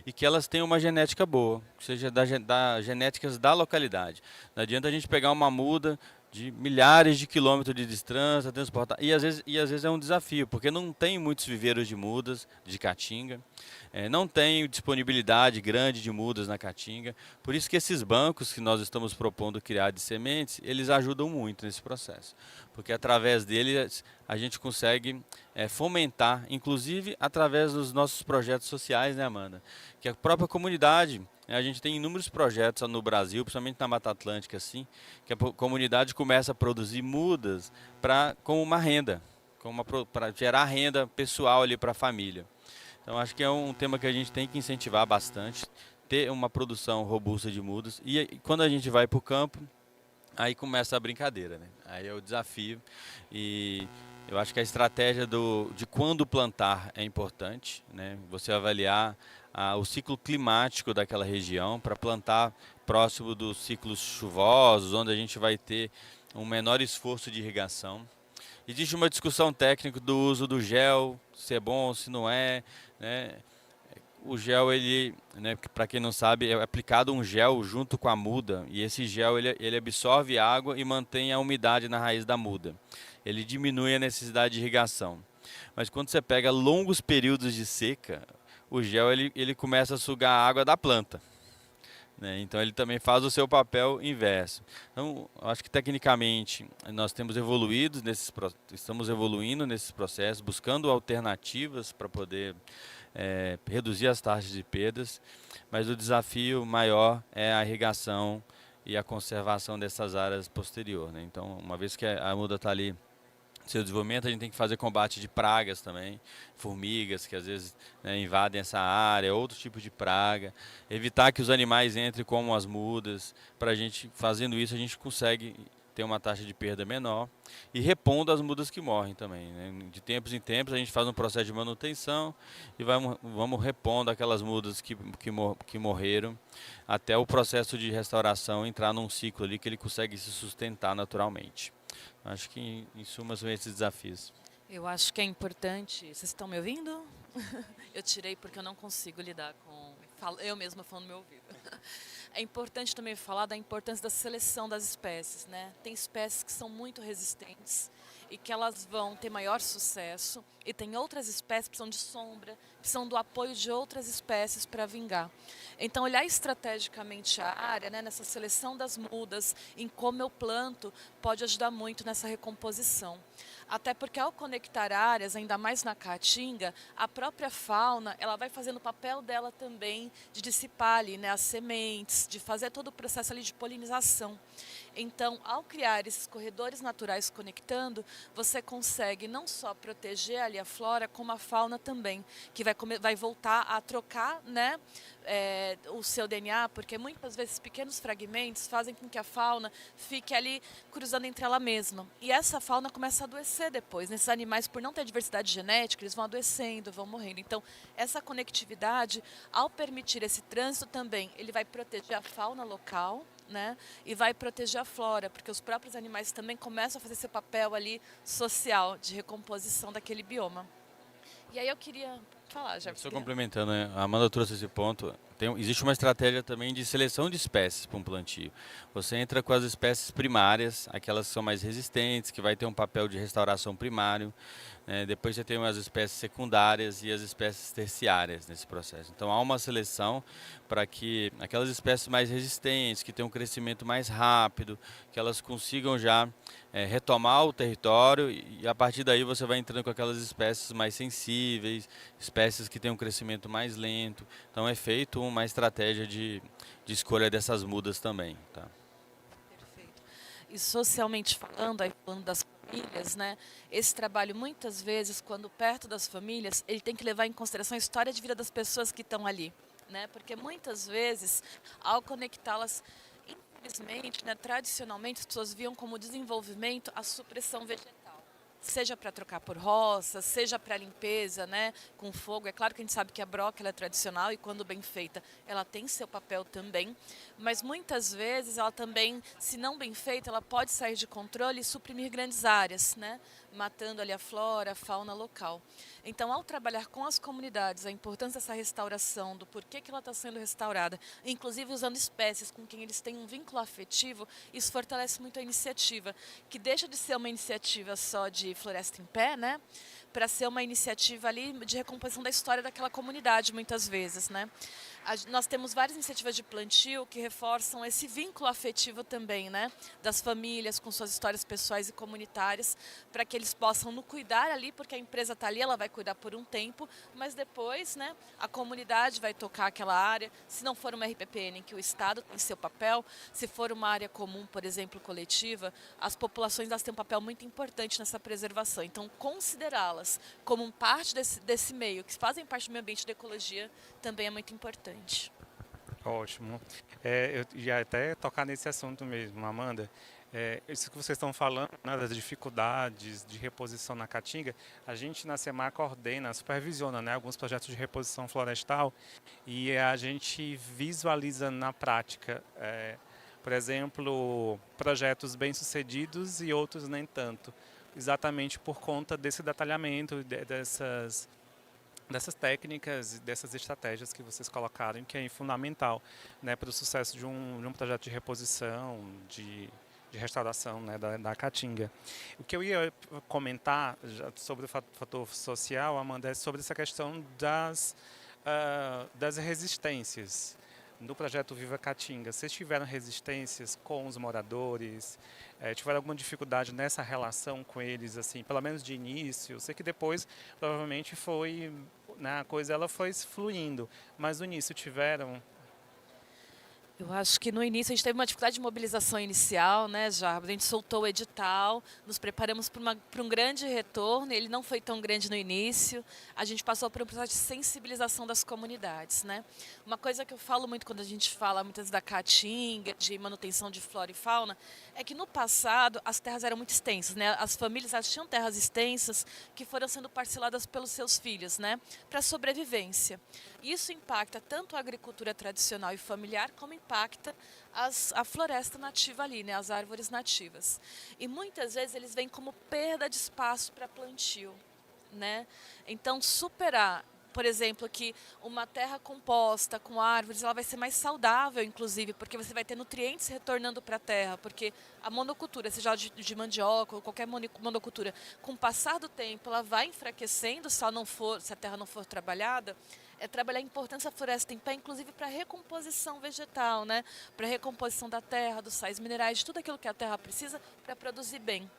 e que elas tenham uma genética boa, que seja da genéticas da localidade. Não adianta a gente pegar uma muda de milhares de quilômetros de distância, transportar, e às vezes é um desafio, porque não tem muitos viveiros de mudas de caatinga, não tem disponibilidade grande de mudas na caatinga, por isso que esses bancos que nós estamos propondo criar de sementes, eles ajudam muito nesse processo, porque através deles a gente consegue fomentar, inclusive através dos nossos projetos sociais, né, Amanda? Que a própria comunidade, a gente tem inúmeros projetos no Brasil, principalmente na Mata Atlântica, assim, que a comunidade começa a produzir mudas como uma renda, para gerar renda pessoal ali para a família. Então acho que é um tema que a gente tem que incentivar bastante, ter uma produção robusta de mudas, e quando a gente vai para o campo, aí começa a brincadeira, né? Aí é o desafio, e eu acho que a estratégia de quando plantar é importante, né? Você avaliar o ciclo climático daquela região para plantar próximo dos ciclos chuvosos, onde a gente vai ter um menor esforço de irrigação. Existe uma discussão técnica do uso do gel, se é bom, se não é, né? O gel, ele, né, para quem não sabe, é aplicado um gel junto com a muda, e esse gel ele absorve água e mantém a umidade na raiz da muda. Ele diminui a necessidade de irrigação. Mas quando você pega longos períodos de seca, o gel ele começa a sugar a água da planta, né? Então ele também faz o seu papel inverso. Então, acho que tecnicamente nós estamos evoluindo nesses processos, buscando alternativas para poder reduzir as taxas de perdas, mas o desafio maior é a irrigação e a conservação dessas áreas posterior, né? Então, uma vez que a muda está ali, seu desenvolvimento, a gente tem que fazer combate de pragas também, formigas que às vezes, né, invadem essa área, outro tipo de praga, evitar que os animais entrem como as mudas. Para a gente, fazendo isso, a gente consegue ter uma taxa de perda menor e repondo as mudas que morrem também, né? De tempos em tempos a gente faz um processo de manutenção e vamos repondo aquelas mudas que morreram, até o processo de restauração entrar num ciclo ali que ele consegue se sustentar naturalmente. Acho que, em suma, são esses desafios. Eu acho que é importante. Vocês estão me ouvindo? Eu tirei porque eu não consigo lidar com. Eu mesma falando no meu ouvido. É importante também falar da importância da seleção das espécies, né? Tem espécies que são muito resistentes e que elas vão ter maior sucesso, e tem outras espécies que precisam de sombra, precisam do apoio de outras espécies para vingar. Então, olhar estrategicamente a área, né, nessa seleção das mudas, em como eu planto, pode ajudar muito nessa recomposição. Até porque, ao conectar áreas, ainda mais na caatinga, a própria fauna ela vai fazendo o papel dela também de dissipar ali, né, as sementes, de fazer todo o processo ali de polinização. Então, ao criar esses corredores naturais conectando, você consegue não só proteger ali a flora, como a fauna também, que vai voltar a trocar, né, o seu DNA, porque muitas vezes pequenos fragmentos fazem com que a fauna fique ali cruzando entre ela mesma. E essa fauna começa a adoecer depois. Nesses animais, por não ter diversidade genética, eles vão adoecendo, vão morrendo. Então, essa conectividade, ao permitir esse trânsito também, ele vai proteger a fauna local, né? E vai proteger a flora, porque os próprios animais também começam a fazer esse papel ali social de recomposição daquele bioma. E aí eu queria falar, já. Só complementando, né? A Amanda trouxe esse ponto. Existe uma estratégia também de seleção de espécies para um plantio. Você entra com as espécies primárias, aquelas que são mais resistentes, que vai ter um papel de restauração primário. Depois você tem as espécies secundárias e as espécies terciárias nesse processo. Então há uma seleção para que aquelas espécies mais resistentes, que têm um crescimento mais rápido, que elas consigam já retomar o território, e a partir daí você vai entrando com aquelas espécies mais sensíveis, espécies que têm um crescimento mais lento. Então é feito uma estratégia de escolha dessas mudas também, tá? Perfeito. e socialmente falando, aí falando das famílias, né? Esse trabalho, muitas vezes, quando perto das famílias, ele tem que levar em consideração a história de vida das pessoas que estão ali, né? Porque muitas vezes, ao conectá-las, infelizmente, né, tradicionalmente, as pessoas viam como desenvolvimento a supressão vegetal. Seja para trocar por roças, seja para limpeza, né, com fogo. É claro que a gente sabe que a broca ela é tradicional e quando bem feita, ela tem seu papel também. Mas muitas vezes ela também, se não bem feita, ela pode sair de controle e suprimir grandes áreas, né, matando ali a flora, a fauna local. Então, ao trabalhar com as comunidades, a importância dessa restauração, do porquê que ela está sendo restaurada, inclusive usando espécies com quem eles têm um vínculo afetivo, isso fortalece muito a iniciativa, que deixa de ser uma iniciativa só de floresta em pé, né, para ser uma iniciativa ali de recomposição da história daquela comunidade, muitas vezes, né. Nós temos várias iniciativas de plantio que reforçam esse vínculo afetivo também, né, das famílias com suas histórias pessoais e comunitárias, para que eles possam nos cuidar ali, porque a empresa está ali, ela vai cuidar por um tempo, mas depois, né, a comunidade vai tocar aquela área. Se não for uma RPPN em que o Estado tem seu papel, se for uma área comum, por exemplo, coletiva, as populações elas têm um papel muito importante nessa preservação. Então, considerá-las como parte desse meio, que fazem parte do meio ambiente da ecologia, também é muito importante. Ótimo. Eu ia até tocar nesse assunto mesmo, Amanda. Isso que vocês estão falando, né, das dificuldades de reposição na Caatinga, a gente na SEMAR coordena, supervisiona, né, alguns projetos de reposição florestal e a gente visualiza na prática, por exemplo, projetos bem-sucedidos e outros nem tanto, exatamente por conta desse detalhamento, dessas técnicas, dessas estratégias que vocês colocaram, que é fundamental, né, para o sucesso de um projeto de reposição, de restauração, né, da Caatinga. O que eu ia comentar sobre o fator social, Amanda, é sobre essa questão das resistências. No projeto Viva Caatinga, vocês tiveram resistências com os moradores? Tiveram alguma dificuldade nessa relação com eles, assim, pelo menos de início? Eu sei que depois, provavelmente, foi, né, a coisa ela foi fluindo, mas no início tiveram. Eu acho que no início a gente teve uma dificuldade de mobilização inicial, né, Jarbas? A gente soltou o edital, nos preparamos para um grande retorno, ele não foi tão grande no início, a gente passou por um processo de sensibilização das comunidades, né? Uma coisa que eu falo muito quando a gente fala muitas vezes da Caatinga, de manutenção de flora e fauna, é que no passado as terras eram muito extensas, né? As famílias elas tinham terras extensas que foram sendo parceladas pelos seus filhos, né, para sobrevivência. Isso impacta tanto a agricultura tradicional e familiar, como impacta a floresta nativa ali, né, as árvores nativas. E muitas vezes eles vêm como perda de espaço para plantio, né? Então, superar, por exemplo, que uma terra composta com árvores, ela vai ser mais saudável, inclusive, porque você vai ter nutrientes retornando para a terra, porque a monocultura, seja de mandioca ou qualquer monocultura, com o passar do tempo, ela vai enfraquecendo se a terra não for trabalhada. É trabalhar a importância da floresta em pé, inclusive para a recomposição vegetal, né? Para a recomposição da terra, dos sais minerais, de tudo aquilo que a terra precisa para produzir bem.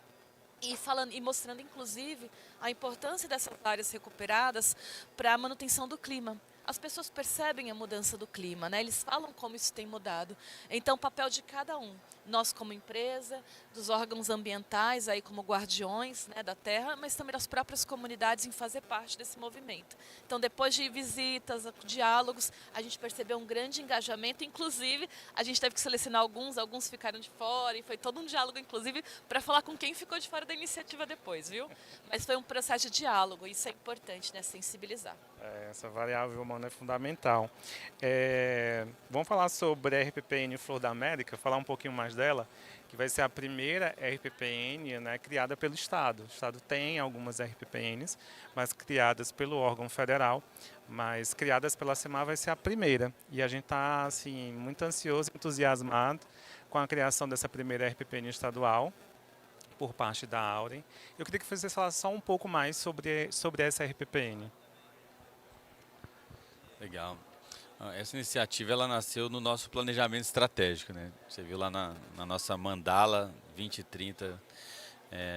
E mostrando, inclusive, a importância dessas áreas recuperadas para a manutenção do clima. As pessoas percebem a mudança do clima, né? Eles falam como isso tem mudado. Então, o papel de cada um, nós como empresa, dos órgãos ambientais, aí como guardiões, né, da terra, mas também das próprias comunidades em fazer parte desse movimento. Então, depois de visitas, diálogos, a gente percebeu um grande engajamento, inclusive a gente teve que selecionar alguns ficaram de fora, e foi todo um diálogo, inclusive, para falar com quem ficou de fora da iniciativa depois, viu? Mas foi um processo de diálogo, isso é importante, né, sensibilizar. Essa variável humana é fundamental. Vamos falar sobre a RPPN Flor da América, falar um pouquinho mais dela, que vai ser a primeira RPPN, né, criada pelo Estado. O Estado tem algumas RPPNs, mas criadas pelo órgão federal, mas criadas pela SEMAR vai ser a primeira. E a gente está assim, muito ansioso, entusiasmado com a criação dessa primeira RPPN estadual por parte da Auren. Eu queria que você falasse só um pouco mais sobre essa RPPN. Legal. Essa iniciativa ela nasceu no nosso planejamento estratégico, né? Você viu lá na nossa Mandala 2030,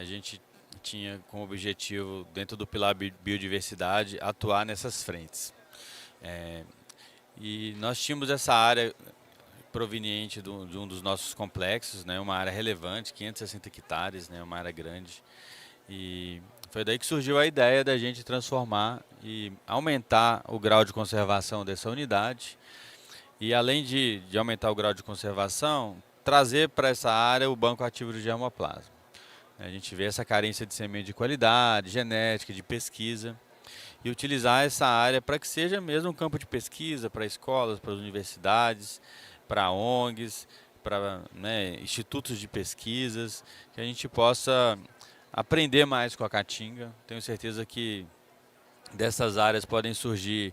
a gente tinha como objetivo, dentro do pilar biodiversidade, atuar nessas frentes. E nós tínhamos essa área proveniente de um dos nossos complexos, né, uma área relevante, 560 hectares, né, uma área grande. E foi daí que surgiu a ideia da gente transformar e aumentar o grau de conservação dessa unidade. E além de aumentar o grau de conservação, trazer para essa área o banco ativo de germoplasma. A gente vê essa carência de semente de qualidade, genética, de pesquisa, e utilizar essa área para que seja mesmo um campo de pesquisa para escolas, para universidades, para ONGs, para, né, institutos de pesquisas, que a gente possa aprender mais com a Caatinga. Tenho certeza que dessas áreas podem surgir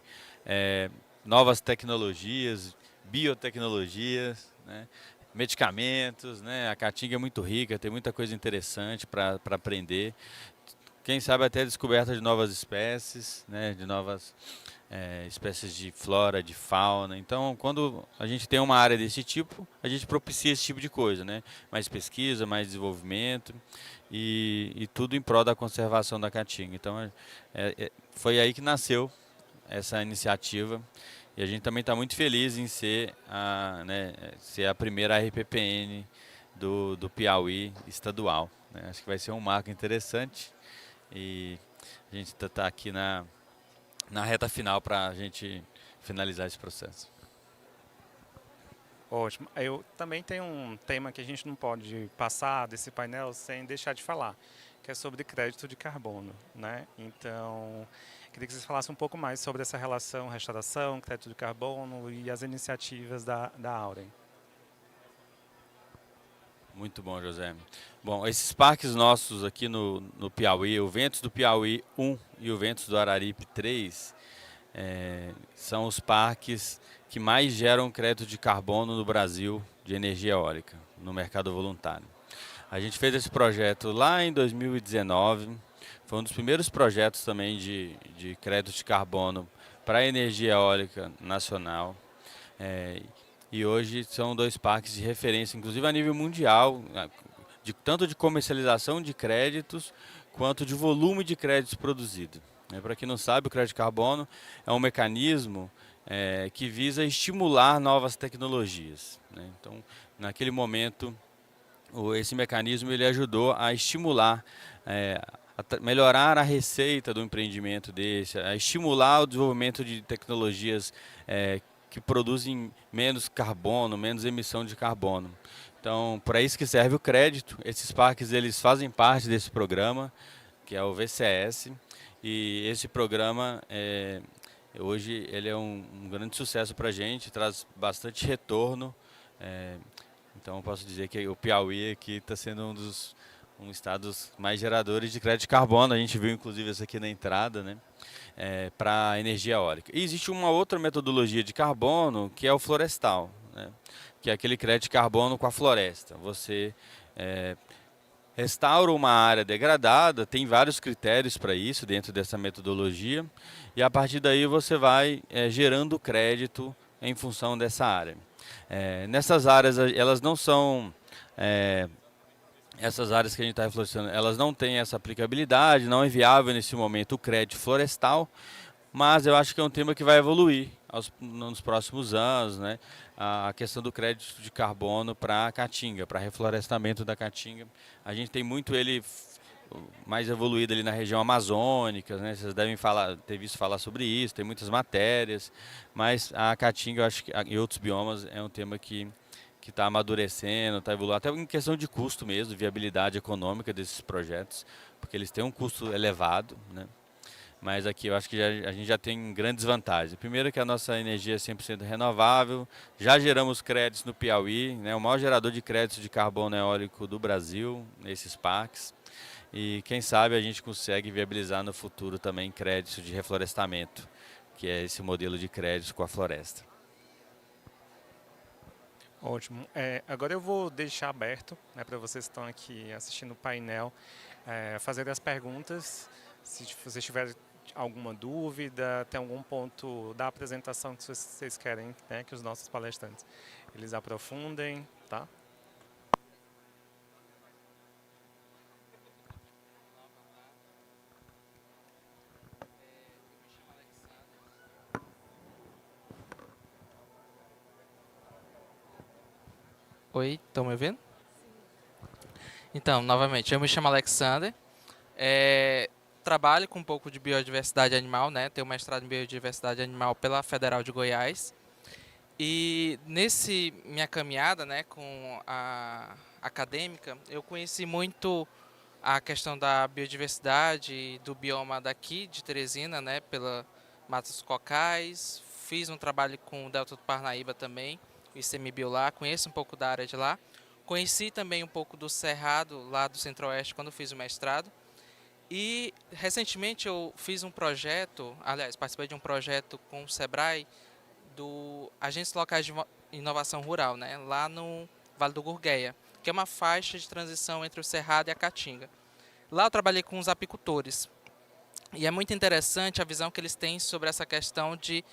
novas tecnologias, biotecnologias, né, medicamentos, né? A Caatinga é muito rica, tem muita coisa interessante para aprender. Quem sabe até a descoberta de novas espécies, né, de novas espécies de flora, de fauna. Então, quando a gente tem uma área desse tipo, a gente propicia esse tipo de coisa, né? Mais pesquisa, mais desenvolvimento e tudo em prol da conservação da Caatinga. Então, foi aí que nasceu essa iniciativa e a gente também está muito feliz em ser ser a primeira RPPN do Piauí estadual, né? Acho que vai ser um marco interessante. E a gente está aqui na reta final para a gente finalizar esse processo. Ótimo. Eu também tenho um tema que a gente não pode passar desse painel sem deixar de falar, que é sobre crédito de carbono, né? Então, queria que vocês falassem um pouco mais sobre essa relação restauração, crédito de carbono e as iniciativas da Auren. Muito bom, José. Bom, esses parques nossos aqui no Piauí, o Ventos do Piauí 1 e o Ventos do Araripe 3, são os parques que mais geram crédito de carbono no Brasil de energia eólica, no mercado voluntário. A gente fez esse projeto lá em 2019, foi um dos primeiros projetos também de crédito de carbono para a energia eólica nacional. E hoje são dois parques de referência, inclusive a nível mundial, tanto de comercialização de créditos, quanto de volume de créditos produzido. Para quem não sabe, o crédito de carbono é um mecanismo que visa estimular novas tecnologias, né? Então, naquele momento, esse mecanismo ele ajudou a estimular, melhorar a receita do empreendimento desse, a estimular o desenvolvimento de tecnologias que produzem menos carbono, menos emissão de carbono. Então, para isso que serve o crédito. Esses parques eles fazem parte desse programa, que é o VCS, e esse programa hoje ele é um grande sucesso para a gente, traz bastante retorno. Então, eu posso dizer que o Piauí aqui está sendo um dos estados mais geradores de crédito de carbono. A gente viu inclusive isso aqui na entrada, né? Para a energia eólica. E existe uma outra metodologia de carbono que é o florestal, né? Que é aquele crédito de carbono com a floresta. Você restaura uma área degradada, tem vários critérios para isso dentro dessa metodologia, e a partir daí você vai gerando crédito em função dessa área. Nessas áreas, elas não são... essas áreas que a gente está refletindo, elas não têm essa aplicabilidade, não é viável nesse momento o crédito florestal, mas eu acho que é um tema que vai evoluir nos próximos anos, né? A questão do crédito de carbono para a Caatinga, para reflorestamento da Caatinga. A gente tem muito ele mais evoluído ali na região amazônica, né? Vocês devem ter visto falar sobre isso, tem muitas matérias, mas a Caatinga, eu acho que e outros biomas é um tema que está amadurecendo, está evoluindo, até em questão de custo mesmo, viabilidade econômica desses projetos, porque eles têm um custo elevado, né? Mas aqui eu acho que a gente já tem grandes vantagens. Primeiro que a nossa energia é 100% renovável, já geramos créditos no Piauí, né? O maior gerador de créditos de carbono eólico do Brasil, nesses parques. E quem sabe a gente consegue viabilizar no futuro também créditos de reflorestamento, que é esse modelo de créditos com a floresta. Ótimo. Agora eu vou deixar aberto, né, para vocês que estão aqui assistindo o painel, fazer as perguntas. Se vocês tiverem alguma dúvida, tem algum ponto da apresentação que vocês querem, né, que os nossos palestrantes eles aprofundem, tá? Oi, estão me ouvindo? Então, novamente, eu me chamo Alexander. Trabalho com um pouco de biodiversidade animal, né? Tenho mestrado em biodiversidade animal pela Federal de Goiás. E nesse minha caminhada, né, com a acadêmica, eu conheci muito a questão da biodiversidade e do bioma daqui de Teresina, né, pela Matas Cocais. Fiz um trabalho com o Delta do Parnaíba também, o ICMBio lá, conheço um pouco da área de lá. Conheci também um pouco do Cerrado, lá do Centro-Oeste, quando fiz o mestrado. E recentemente eu fiz um projeto, aliás, participei de um projeto com o Sebrae, do Agentes Locais de Inovação Rural, né, lá no Vale do Gurgueia, que é uma faixa de transição entre o Cerrado e a Caatinga. Lá eu trabalhei com os apicultores. E é muito interessante a visão que eles têm sobre essa questão de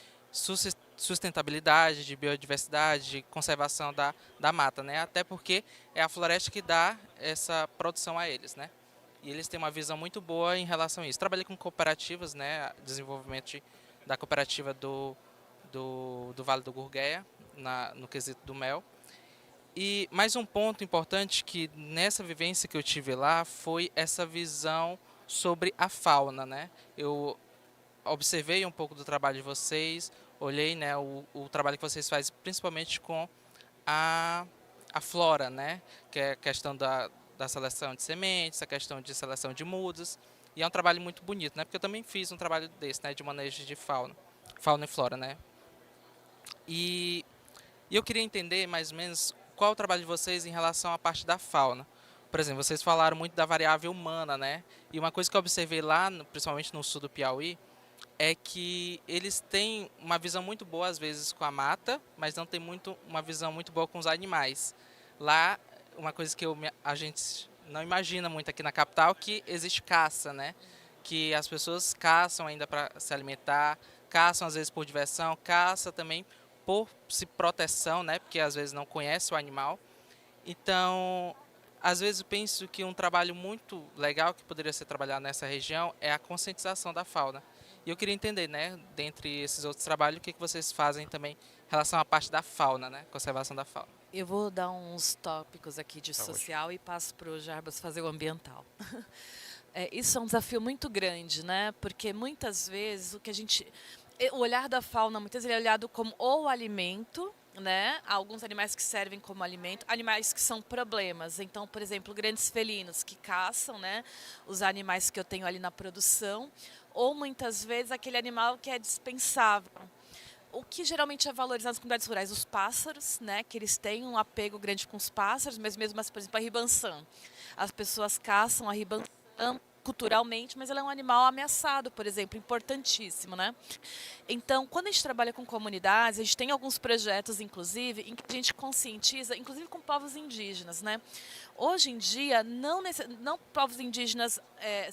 sustentabilidade, de biodiversidade, de conservação da mata, né? Até porque é a floresta que dá essa produção a eles, né? E eles têm uma visão muito boa em relação a isso. Trabalhei com cooperativas, né? Desenvolvimento da cooperativa do Vale do Gurgueia, no quesito do mel. E mais um ponto importante que nessa vivência que eu tive lá foi essa visão sobre a fauna, né? Eu observei um pouco do trabalho de vocês, olhei, né, o trabalho que vocês fazem principalmente com a flora, né? Que é a questão da seleção de sementes, a questão de seleção de mudas. E é um trabalho muito bonito, né? Porque eu também fiz um trabalho desse, né, de manejo de fauna e flora, né? E eu queria entender mais ou menos qual é o trabalho de vocês em relação à parte da fauna. Por exemplo, vocês falaram muito da variável humana, né? E uma coisa que eu observei lá, principalmente no sul do Piauí, é que eles têm uma visão muito boa, às vezes, com a mata, mas não tem uma visão muito boa com os animais. Lá, uma coisa que a gente não imagina muito aqui na capital, que existe caça, né? Que as pessoas caçam ainda para se alimentar, caçam às vezes por diversão, caça também por proteção, né? Porque às vezes não conhece o animal. Então, às vezes eu penso que um trabalho muito legal que poderia ser trabalhado nessa região é a conscientização da fauna. E eu queria entender, né, dentre esses outros trabalhos, o que vocês fazem também em relação à parte da fauna, né, conservação da fauna. Eu vou dar uns tópicos aqui de social e passo para o Jarbas fazer o ambiental. Isso é um desafio muito grande, né? Porque muitas vezes o olhar da fauna muitas vezes é olhado como o alimento, né? Há alguns animais que servem como alimento, animais que são problemas. Então, por exemplo, grandes felinos que caçam, né? Os animais que eu tenho ali na produção, ou muitas vezes aquele animal que é dispensável. O que geralmente é valorizado nas comunidades rurais? Os pássaros, né? Que eles têm um apego grande com os pássaros, mas mesmo assim, por exemplo, a ribançã. As pessoas caçam a ribançã culturalmente, mas ela é um animal ameaçado, por exemplo, importantíssimo, né? Então, quando a gente trabalha com comunidades, a gente tem alguns projetos, inclusive, em que a gente conscientiza, inclusive com povos indígenas, né? Hoje em dia, não povos indígenas,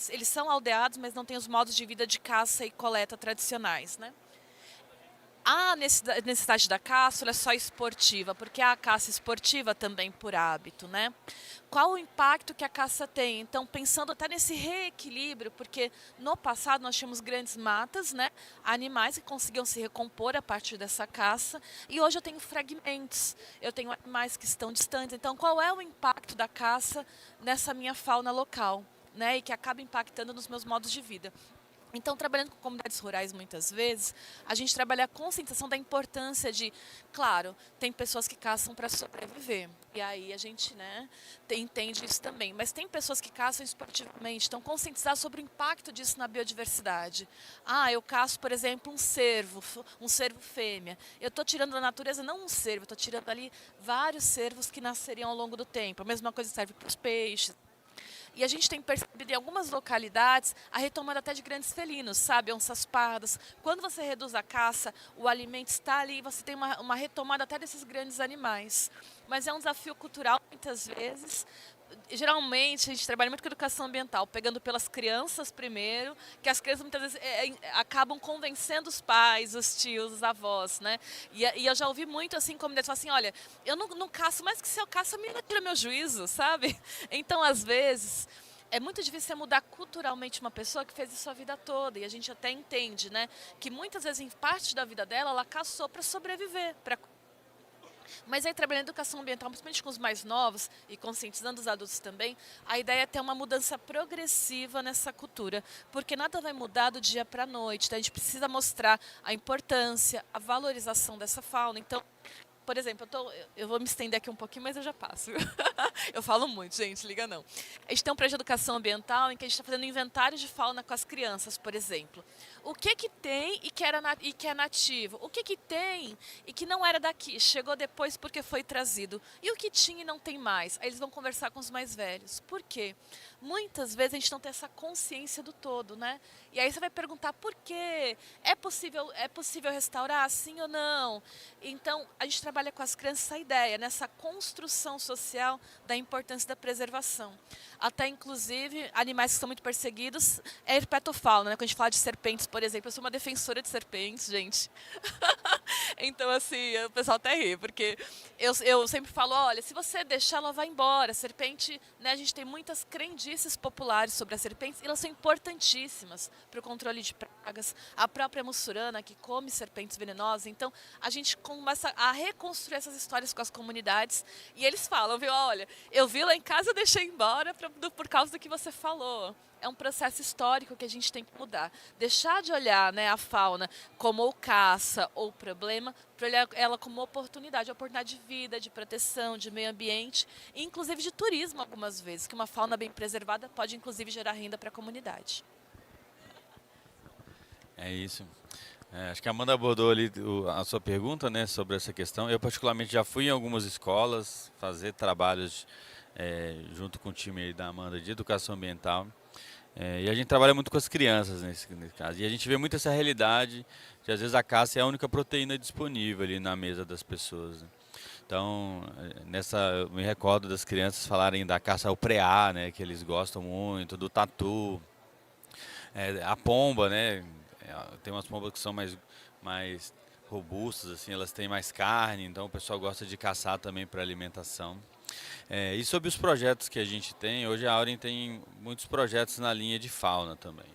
eles são aldeados, mas não têm os modos de vida de caça e coleta tradicionais, né? A necessidade da caça é só esportiva, porque há a caça esportiva também por hábito, né? Qual o impacto que a caça tem? Então, pensando até nesse reequilíbrio, porque no passado nós tínhamos grandes matas, né? Animais que conseguiam se recompor a partir dessa caça, e hoje eu tenho fragmentos, eu tenho animais que estão distantes. Então, qual é o impacto da caça nessa minha fauna local, né? E que acaba impactando nos meus modos de vida. Então, trabalhando com comunidades rurais, muitas vezes, a gente trabalha a conscientização da importância de, claro, tem pessoas que caçam para sobreviver, e aí a gente, né, entende isso também, mas tem pessoas que caçam esportivamente, então conscientizar sobre o impacto disso na biodiversidade. Eu caço, por exemplo, um cervo fêmea, eu estou tirando da natureza não um cervo, eu estou tirando ali vários cervos que nasceriam ao longo do tempo, a mesma coisa serve para os peixes. E a gente tem percebido em algumas localidades a retomada até de grandes felinos, sabe? Onças pardas. Quando você reduz a caça, o alimento está ali, você tem uma retomada até desses grandes animais. Mas é um desafio cultural, muitas vezes. Geralmente, a gente trabalha muito com educação ambiental, pegando pelas crianças primeiro, que as crianças muitas vezes acabam convencendo os pais, os tios, os avós, né? E eu já ouvi muito assim, comunidades falam assim, olha, eu não caço, mas que se eu caço, a menina tira meu juízo, sabe? Então, às vezes, é muito difícil você mudar culturalmente uma pessoa que fez isso a vida toda, e a gente até entende, né? Que muitas vezes, em parte da vida dela, ela caçou para sobreviver, Mas aí, trabalhando em educação ambiental, principalmente com os mais novos e conscientizando os adultos também, a ideia é ter uma mudança progressiva nessa cultura, porque nada vai mudar do dia para a noite. Então, a gente precisa mostrar a importância, a valorização dessa fauna. Então, por exemplo, eu vou me estender aqui um pouquinho, mas eu já passo. Eu falo muito, gente, liga não. A gente tem um projeto de educação ambiental em que a gente está fazendo inventário de fauna com as crianças, por exemplo. O que tem e que é nativo? O que tem e que não era daqui? Chegou depois porque foi trazido. E o que tinha e não tem mais? Aí eles vão conversar com os mais velhos. Por quê? Muitas vezes a gente não tem essa consciência do todo, né? E aí você vai perguntar por quê? É possível restaurar, sim ou não? Então, a gente trabalha com as crianças essa ideia, nessa construção social da importância da preservação. Até, inclusive, animais que são muito perseguidos é herpetofauna, né? Quando a gente fala de serpentes, por exemplo, eu sou uma defensora de serpentes, gente. Então, assim, o pessoal até ri, porque eu sempre falo, olha, se você deixar, ela vai embora. A serpente, né, a gente tem muitas crendices populares sobre as serpentes, e elas são importantíssimas para o controle de pragas. A própria mussurana, que come serpentes venenosas. Então, a gente começa a reconstruir essas histórias com as comunidades, e eles falam, viu, olha, eu vi lá em casa, eu deixei embora por causa do que você falou. É um processo histórico que a gente tem que mudar. Deixar de olhar, né, a fauna como ou caça ou problema, para olhar ela como oportunidade de vida, de proteção, de meio ambiente, e inclusive de turismo algumas vezes, que uma fauna bem preservada pode inclusive gerar renda para a comunidade. É isso. Acho que a Amanda abordou ali a sua pergunta, né, sobre essa questão. Eu particularmente já fui em algumas escolas fazer trabalhos junto com o time aí da Amanda de educação ambiental. E a gente trabalha muito com as crianças nesse caso. E a gente vê muito essa realidade de às vezes a caça é a única proteína disponível ali na mesa das pessoas, né? Então, eu me recordo das crianças falarem da caça ao preá, né, que eles gostam muito, do tatu, a pomba, né? Tem umas pombas que são mais robustas, assim, elas têm mais carne, então o pessoal gosta de caçar também para alimentação. E sobre os projetos que a gente tem, hoje a Auren tem muitos projetos na linha de fauna também.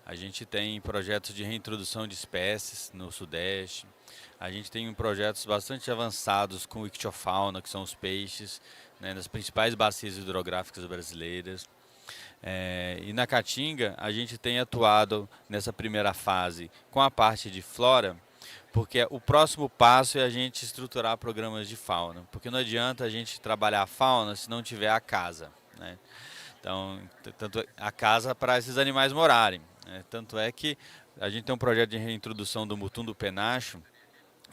A gente tem projetos de reintrodução de espécies no Sudeste, a gente tem projetos bastante avançados com ictiofauna, que são os peixes, né, nas principais bacias hidrográficas brasileiras. E na Caatinga a gente tem atuado nessa primeira fase com a parte de flora, porque o próximo passo é a gente estruturar programas de fauna, porque não adianta a gente trabalhar a fauna se não tiver a casa, né? Então, tanto a casa para esses animais morarem, né? Tanto é que a gente tem um projeto de reintrodução do mutum do penacho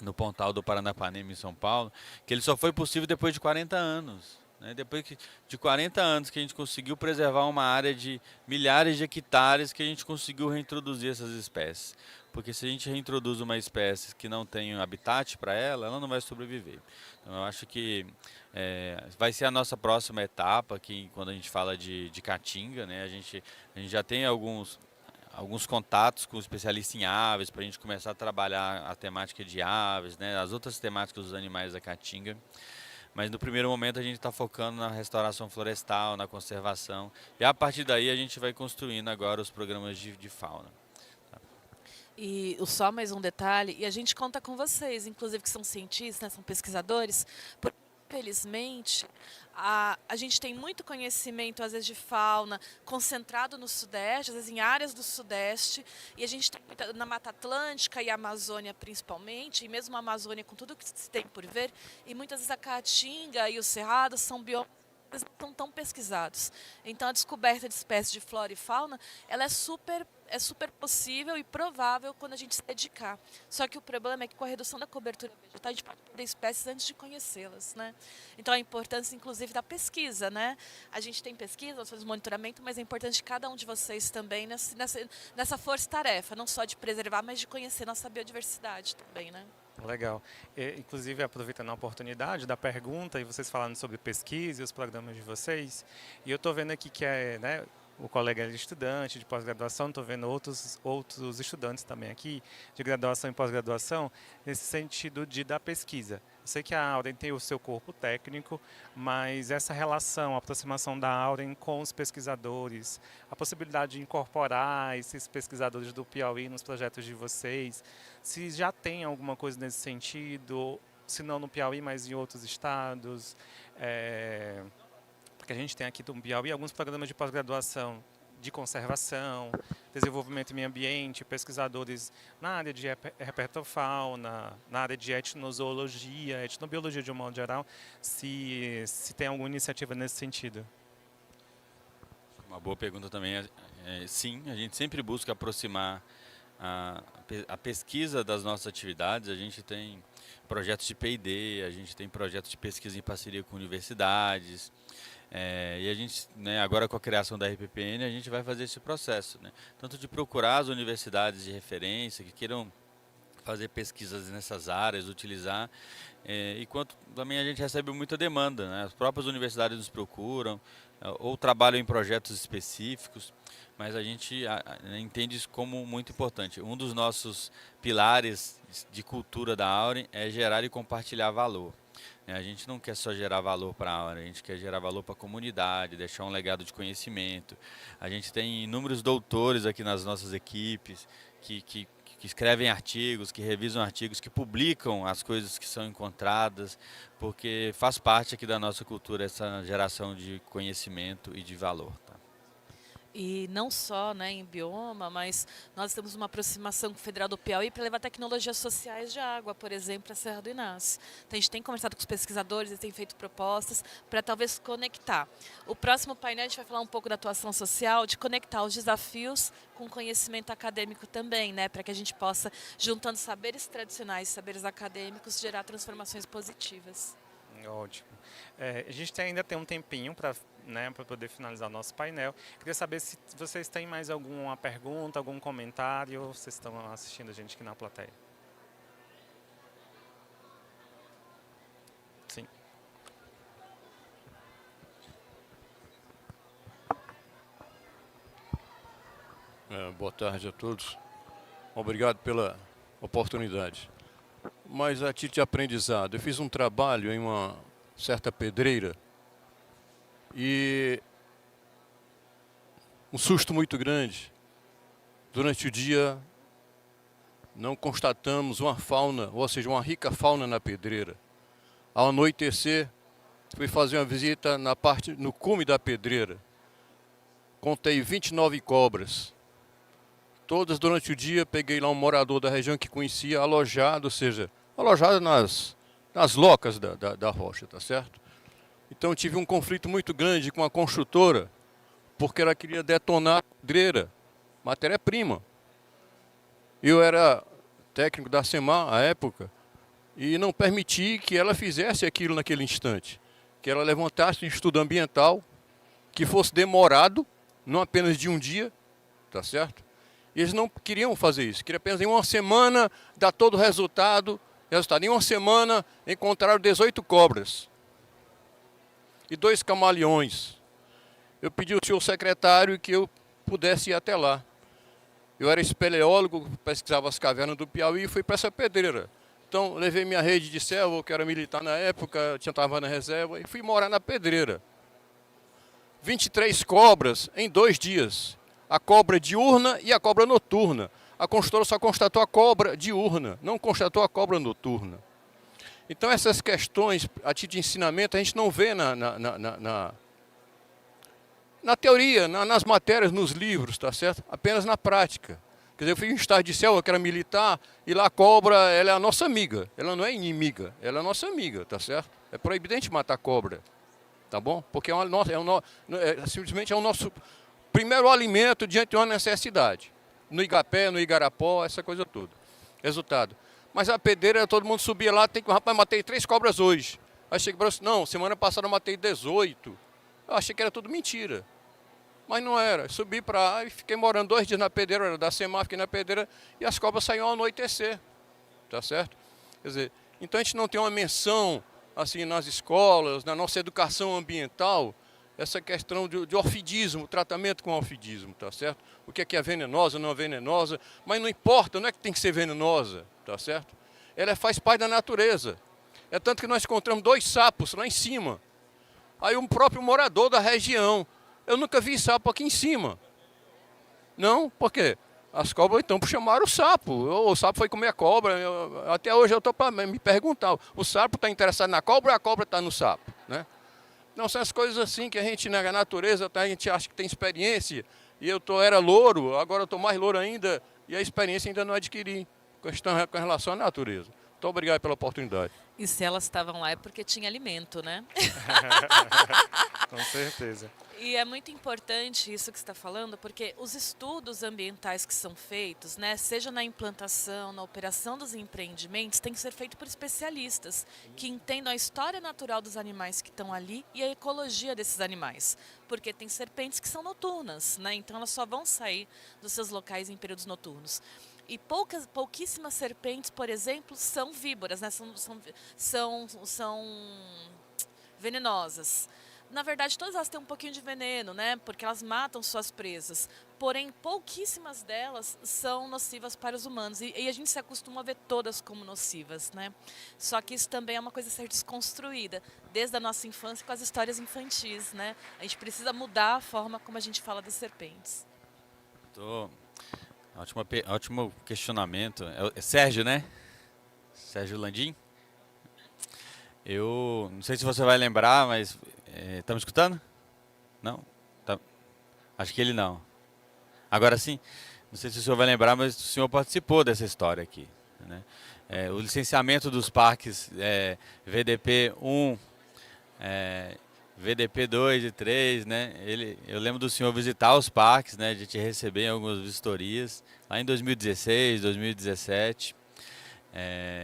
no Pontal do Paranapanema, em São Paulo, que ele só foi possível depois de 40 anos. Depois de 40 anos que a gente conseguiu preservar uma área de milhares de hectares, que a gente conseguiu reintroduzir essas espécies. Porque se a gente reintroduz uma espécie que não tem um habitat para ela, ela não vai sobreviver. Então eu acho que vai ser a nossa próxima etapa, que quando a gente fala de Caatinga, né, a gente já tem alguns contatos com especialistas em aves, para a gente começar a trabalhar a temática de aves, né, as outras temáticas dos animais da Caatinga. Mas no primeiro momento a gente está focando na restauração florestal, na conservação. E a partir daí a gente vai construindo agora os programas de fauna. E só mais um detalhe, e a gente conta com vocês, inclusive que são cientistas, né, são pesquisadores, porque infelizmente a gente tem muito conhecimento, às vezes, de fauna concentrado no Sudeste, às vezes em áreas do Sudeste, e a gente tem na Mata Atlântica e a Amazônia principalmente, e mesmo a Amazônia com tudo que se tem por ver, e muitas vezes a Caatinga e o Cerrado são biomas não estão tão pesquisados. Então, a descoberta de espécies de flora e fauna, ela é super possível e provável quando a gente se dedicar. Só que o problema é que com a redução da cobertura vegetal, a gente pode perder espécies antes de conhecê-las, né? Então, a importância, inclusive, da pesquisa, né? A gente tem pesquisa, nós fazemos monitoramento, mas é importante de cada um de vocês também nessa força-tarefa, não só de preservar, mas de conhecer nossa biodiversidade também, né? Legal. Inclusive, aproveitando a oportunidade da pergunta e vocês falando sobre pesquisa e os programas de vocês, e eu estou vendo aqui que né, o colega é estudante de pós-graduação, estou vendo outros estudantes também aqui de graduação e pós-graduação nesse sentido da pesquisa. Eu sei que a Auren tem o seu corpo técnico, mas essa relação, a aproximação da Auren com os pesquisadores, a possibilidade de incorporar esses pesquisadores do Piauí nos projetos de vocês, se já tem alguma coisa nesse sentido, se não no Piauí, mas em outros estados. Porque a gente tem aqui no Piauí alguns programas de pós-graduação de conservação, desenvolvimento em meio ambiente, pesquisadores na área de herpetofauna, na área de etnozoologia, etnobiologia de um modo geral, se tem alguma iniciativa nesse sentido. Uma boa pergunta também. Sim, a gente sempre busca aproximar a pesquisa das nossas atividades. A gente tem projetos de P&D, a gente tem projetos de pesquisa em parceria com universidades. E a gente, agora com a criação da RPPN, a gente vai fazer esse processo, tanto de procurar as universidades de referência que queiram fazer pesquisas nessas áreas, utilizar, e quanto também a gente recebe muita demanda, as próprias universidades nos procuram, ou trabalham em projetos específicos, mas a gente entende isso como muito importante. Um dos nossos pilares de cultura da Auren é gerar e compartilhar valor. A gente não quer só gerar valor para a Auren, a gente quer gerar valor para a comunidade, deixar um legado de conhecimento. A gente tem inúmeros doutores aqui nas nossas equipes que escrevem artigos, que revisam artigos, que publicam as coisas que são encontradas, porque faz parte aqui da nossa cultura essa geração de conhecimento e de valor. E não só em bioma, mas nós temos uma aproximação com o Federal do Piauí para levar tecnologias sociais de água, por exemplo, a Serra do Inácio. Então, a gente tem conversado com os pesquisadores e tem feito propostas para talvez conectar. O próximo painel a gente vai falar um pouco da atuação social, de conectar os desafios com conhecimento acadêmico também, para que a gente possa, juntando saberes tradicionais e saberes acadêmicos, gerar transformações positivas. Ótimo. A gente ainda tem um tempinho para poder finalizar o nosso painel. Queria saber se vocês têm mais alguma pergunta, algum comentário. Vocês estão assistindo a gente aqui na plateia. Sim. Boa tarde a todos. Obrigado pela oportunidade. Mas a título de aprendizado, eu fiz um trabalho em uma certa pedreira e um susto muito grande. Durante o dia não constatamos uma fauna, ou seja, uma rica fauna na pedreira. Ao anoitecer, fui fazer uma visita no cume da pedreira. Contei 29 cobras. Todas durante o dia, peguei lá um morador da região que conhecia, alojado, ou seja, alojado nas locas da rocha, tá certo? Então tive um conflito muito grande com a construtora, porque ela queria detonar a pedreira, matéria-prima. Eu era técnico da SEMAR à época, e não permiti que ela fizesse aquilo naquele instante. Que ela levantasse um estudo ambiental, que fosse demorado, não apenas de um dia, tá certo? E eles não queriam fazer isso, queriam apenas em uma semana dar todo o resultado. Em uma semana encontraram 18 cobras e 2 camaleões. Eu pedi ao senhor secretário que eu pudesse ir até lá. Eu era espeleólogo, pesquisava as cavernas do Piauí e fui para essa pedreira. Então levei minha rede de selva, que era militar na época, estava na reserva, e fui morar na pedreira. 23 cobras em 2 dias. A cobra diurna e a cobra noturna. A construtora só constatou a cobra diurna, não constatou a cobra noturna. Então essas questões, a título de ensinamento, a gente não vê na teoria, nas matérias, nos livros, tá certo? Apenas na prática. Quer dizer, eu fui em um estágio de selva, que era militar, e lá a cobra, ela é a nossa amiga. Ela não é inimiga, ela é a nossa amiga, tá certo? É proibido a gente matar cobra, tá bom? Porque simplesmente é o nosso primeiro alimento diante de uma necessidade. No Igapé, no Igarapó, essa coisa toda. Resultado. Mas a pedreira, todo mundo subia lá, rapaz, matei 3 cobras hoje. Aí cheguei para você, não, semana passada eu matei 18. Eu achei que era tudo mentira. Mas não era. Subi para lá e fiquei morando 2 dias na pedreira, era da SEMAR, fiquei na pedreira, e as cobras saíam ao anoitecer. Tá certo? Quer dizer, então a gente não tem uma menção, assim, nas escolas, na nossa educação ambiental, essa questão de orfidismo, tratamento com orfidismo, tá certo? O que é venenosa, não é venenosa, mas não importa, não é que tem que ser venenosa, tá certo? Ela faz parte da natureza. É tanto que nós encontramos 2 sapos lá em cima. Aí um próprio morador da região, eu nunca vi sapo aqui em cima. Não, por quê? as cobras então chamaram o sapo. O sapo foi comer a cobra. Até hoje eu estou para me perguntar, o sapo está interessado na cobra ou a cobra está no sapo? Né? Não são as coisas assim que a gente, na natureza, a gente acha que tem experiência. E era louro, agora eu estou mais louro ainda, e a experiência ainda não adquiri com relação à natureza. Muito obrigado pela oportunidade. E se elas estavam lá é porque tinha alimento, né? Com certeza. E é muito importante isso que você está falando, porque os estudos ambientais que são feitos, né, seja na implantação, na operação dos empreendimentos, tem que ser feito por especialistas que entendam a história natural dos animais que estão ali e a ecologia desses animais. Porque tem serpentes que são noturnas, né, então elas só vão sair dos seus locais em períodos noturnos. E pouquíssimas serpentes, por exemplo, são víboras, né, são venenosas. Na verdade, todas elas têm um pouquinho de veneno, né? Porque elas matam suas presas. Porém, pouquíssimas delas são nocivas para os humanos. E a gente se acostuma a ver todas como nocivas, né? Só que isso também é uma coisa a ser desconstruída, desde a nossa infância com as histórias infantis, né? A gente precisa mudar a forma como a gente fala das serpentes. Ótimo questionamento. É Sérgio, né? Sérgio Landim. Eu não sei se você vai lembrar, mas tá me escutando? Não? Tá. Acho que ele não. Agora sim, não sei se o senhor vai lembrar, mas o senhor participou dessa história aqui, né? O licenciamento dos parques VDP 1, VDP 2 e 3, né? Eu lembro do senhor visitar os parques, né? De te receber em algumas vistorias, lá em 2016, 2017.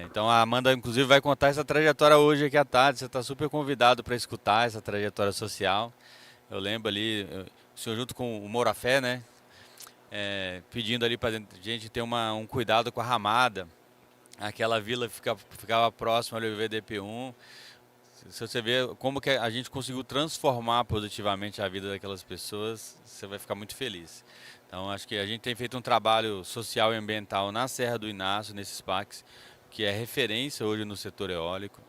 Então a Amanda, inclusive, vai contar essa trajetória hoje aqui à tarde. Você está super convidado para escutar essa trajetória social. Eu lembro ali, o senhor junto com o Morafé, né? Pedindo ali para a gente ter um cuidado com a ramada. Aquela vila ficava próxima ali ao VDP1. Se você ver como que a gente conseguiu transformar positivamente a vida daquelas pessoas, você vai ficar muito feliz. Então, acho que a gente tem feito um trabalho social e ambiental na Serra do Inácio, nesses parques, que é referência hoje no setor eólico.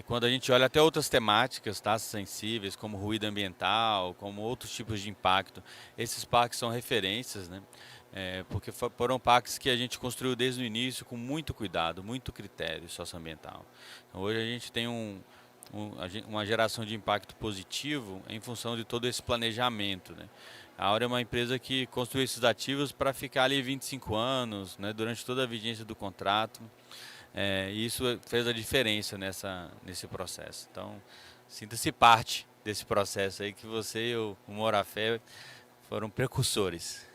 Quando a gente olha até outras temáticas, tá, sensíveis, como ruído ambiental, como outros tipos de impacto, esses parques são referências, né? Porque foram parques que a gente construiu desde o início com muito cuidado, muito critério socioambiental. Então, hoje a gente tem uma geração de impacto positivo em função de todo esse planejamento, né? A Áurea é uma empresa que construiu esses ativos para ficar ali 25 anos, né, durante toda a vigência do contrato. E isso fez a diferença nesse processo. Então, sinta-se parte desse processo aí que você e o Morafé foram precursores.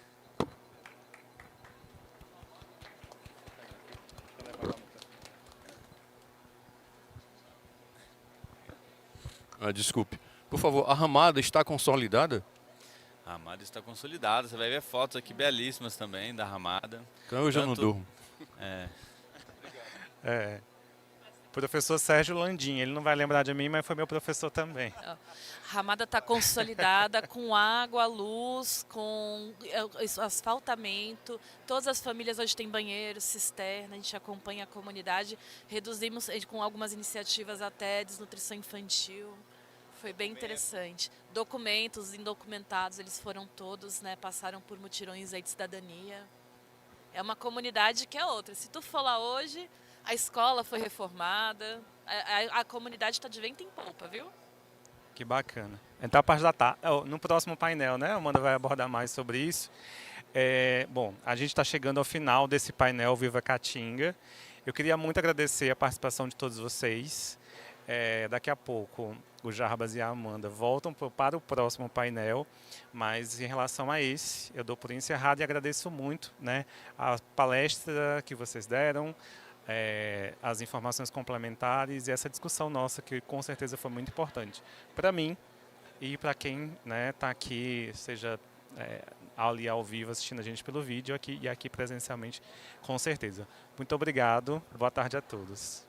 Desculpe. Por favor, a ramada está consolidada? A ramada está consolidada. Você vai ver fotos aqui belíssimas também da ramada. Então eu já não durmo. Professor Sérgio Landim, ele não vai lembrar de mim, mas foi meu professor também. A ramada está consolidada com água, luz, com asfaltamento. Todas as famílias hoje têm banheiro, cisterna, a gente acompanha a comunidade. Reduzimos com algumas iniciativas até desnutrição infantil. Foi bem interessante. Documentos indocumentados, eles foram todos, né, passaram por mutirões aí de cidadania. É uma comunidade que é outra. Se tu for lá hoje, a escola foi reformada, a comunidade está de vento em polpa, viu? Que bacana. Então, a parte da tarde, no próximo painel, né, a Amanda vai abordar mais sobre isso. Bom, a gente está chegando ao final desse painel Viva Caatinga. Eu queria muito agradecer a participação de todos vocês. Daqui a pouco o Jarbas e a Amanda voltam para o próximo painel, mas em relação a esse, eu dou por encerrado e agradeço muito, né, a palestra que vocês deram, as informações complementares e essa discussão nossa, que com certeza foi muito importante para mim e para quem está aqui, seja ali ao vivo assistindo a gente pelo vídeo aqui, e aqui presencialmente, com certeza. Muito obrigado, boa tarde a todos.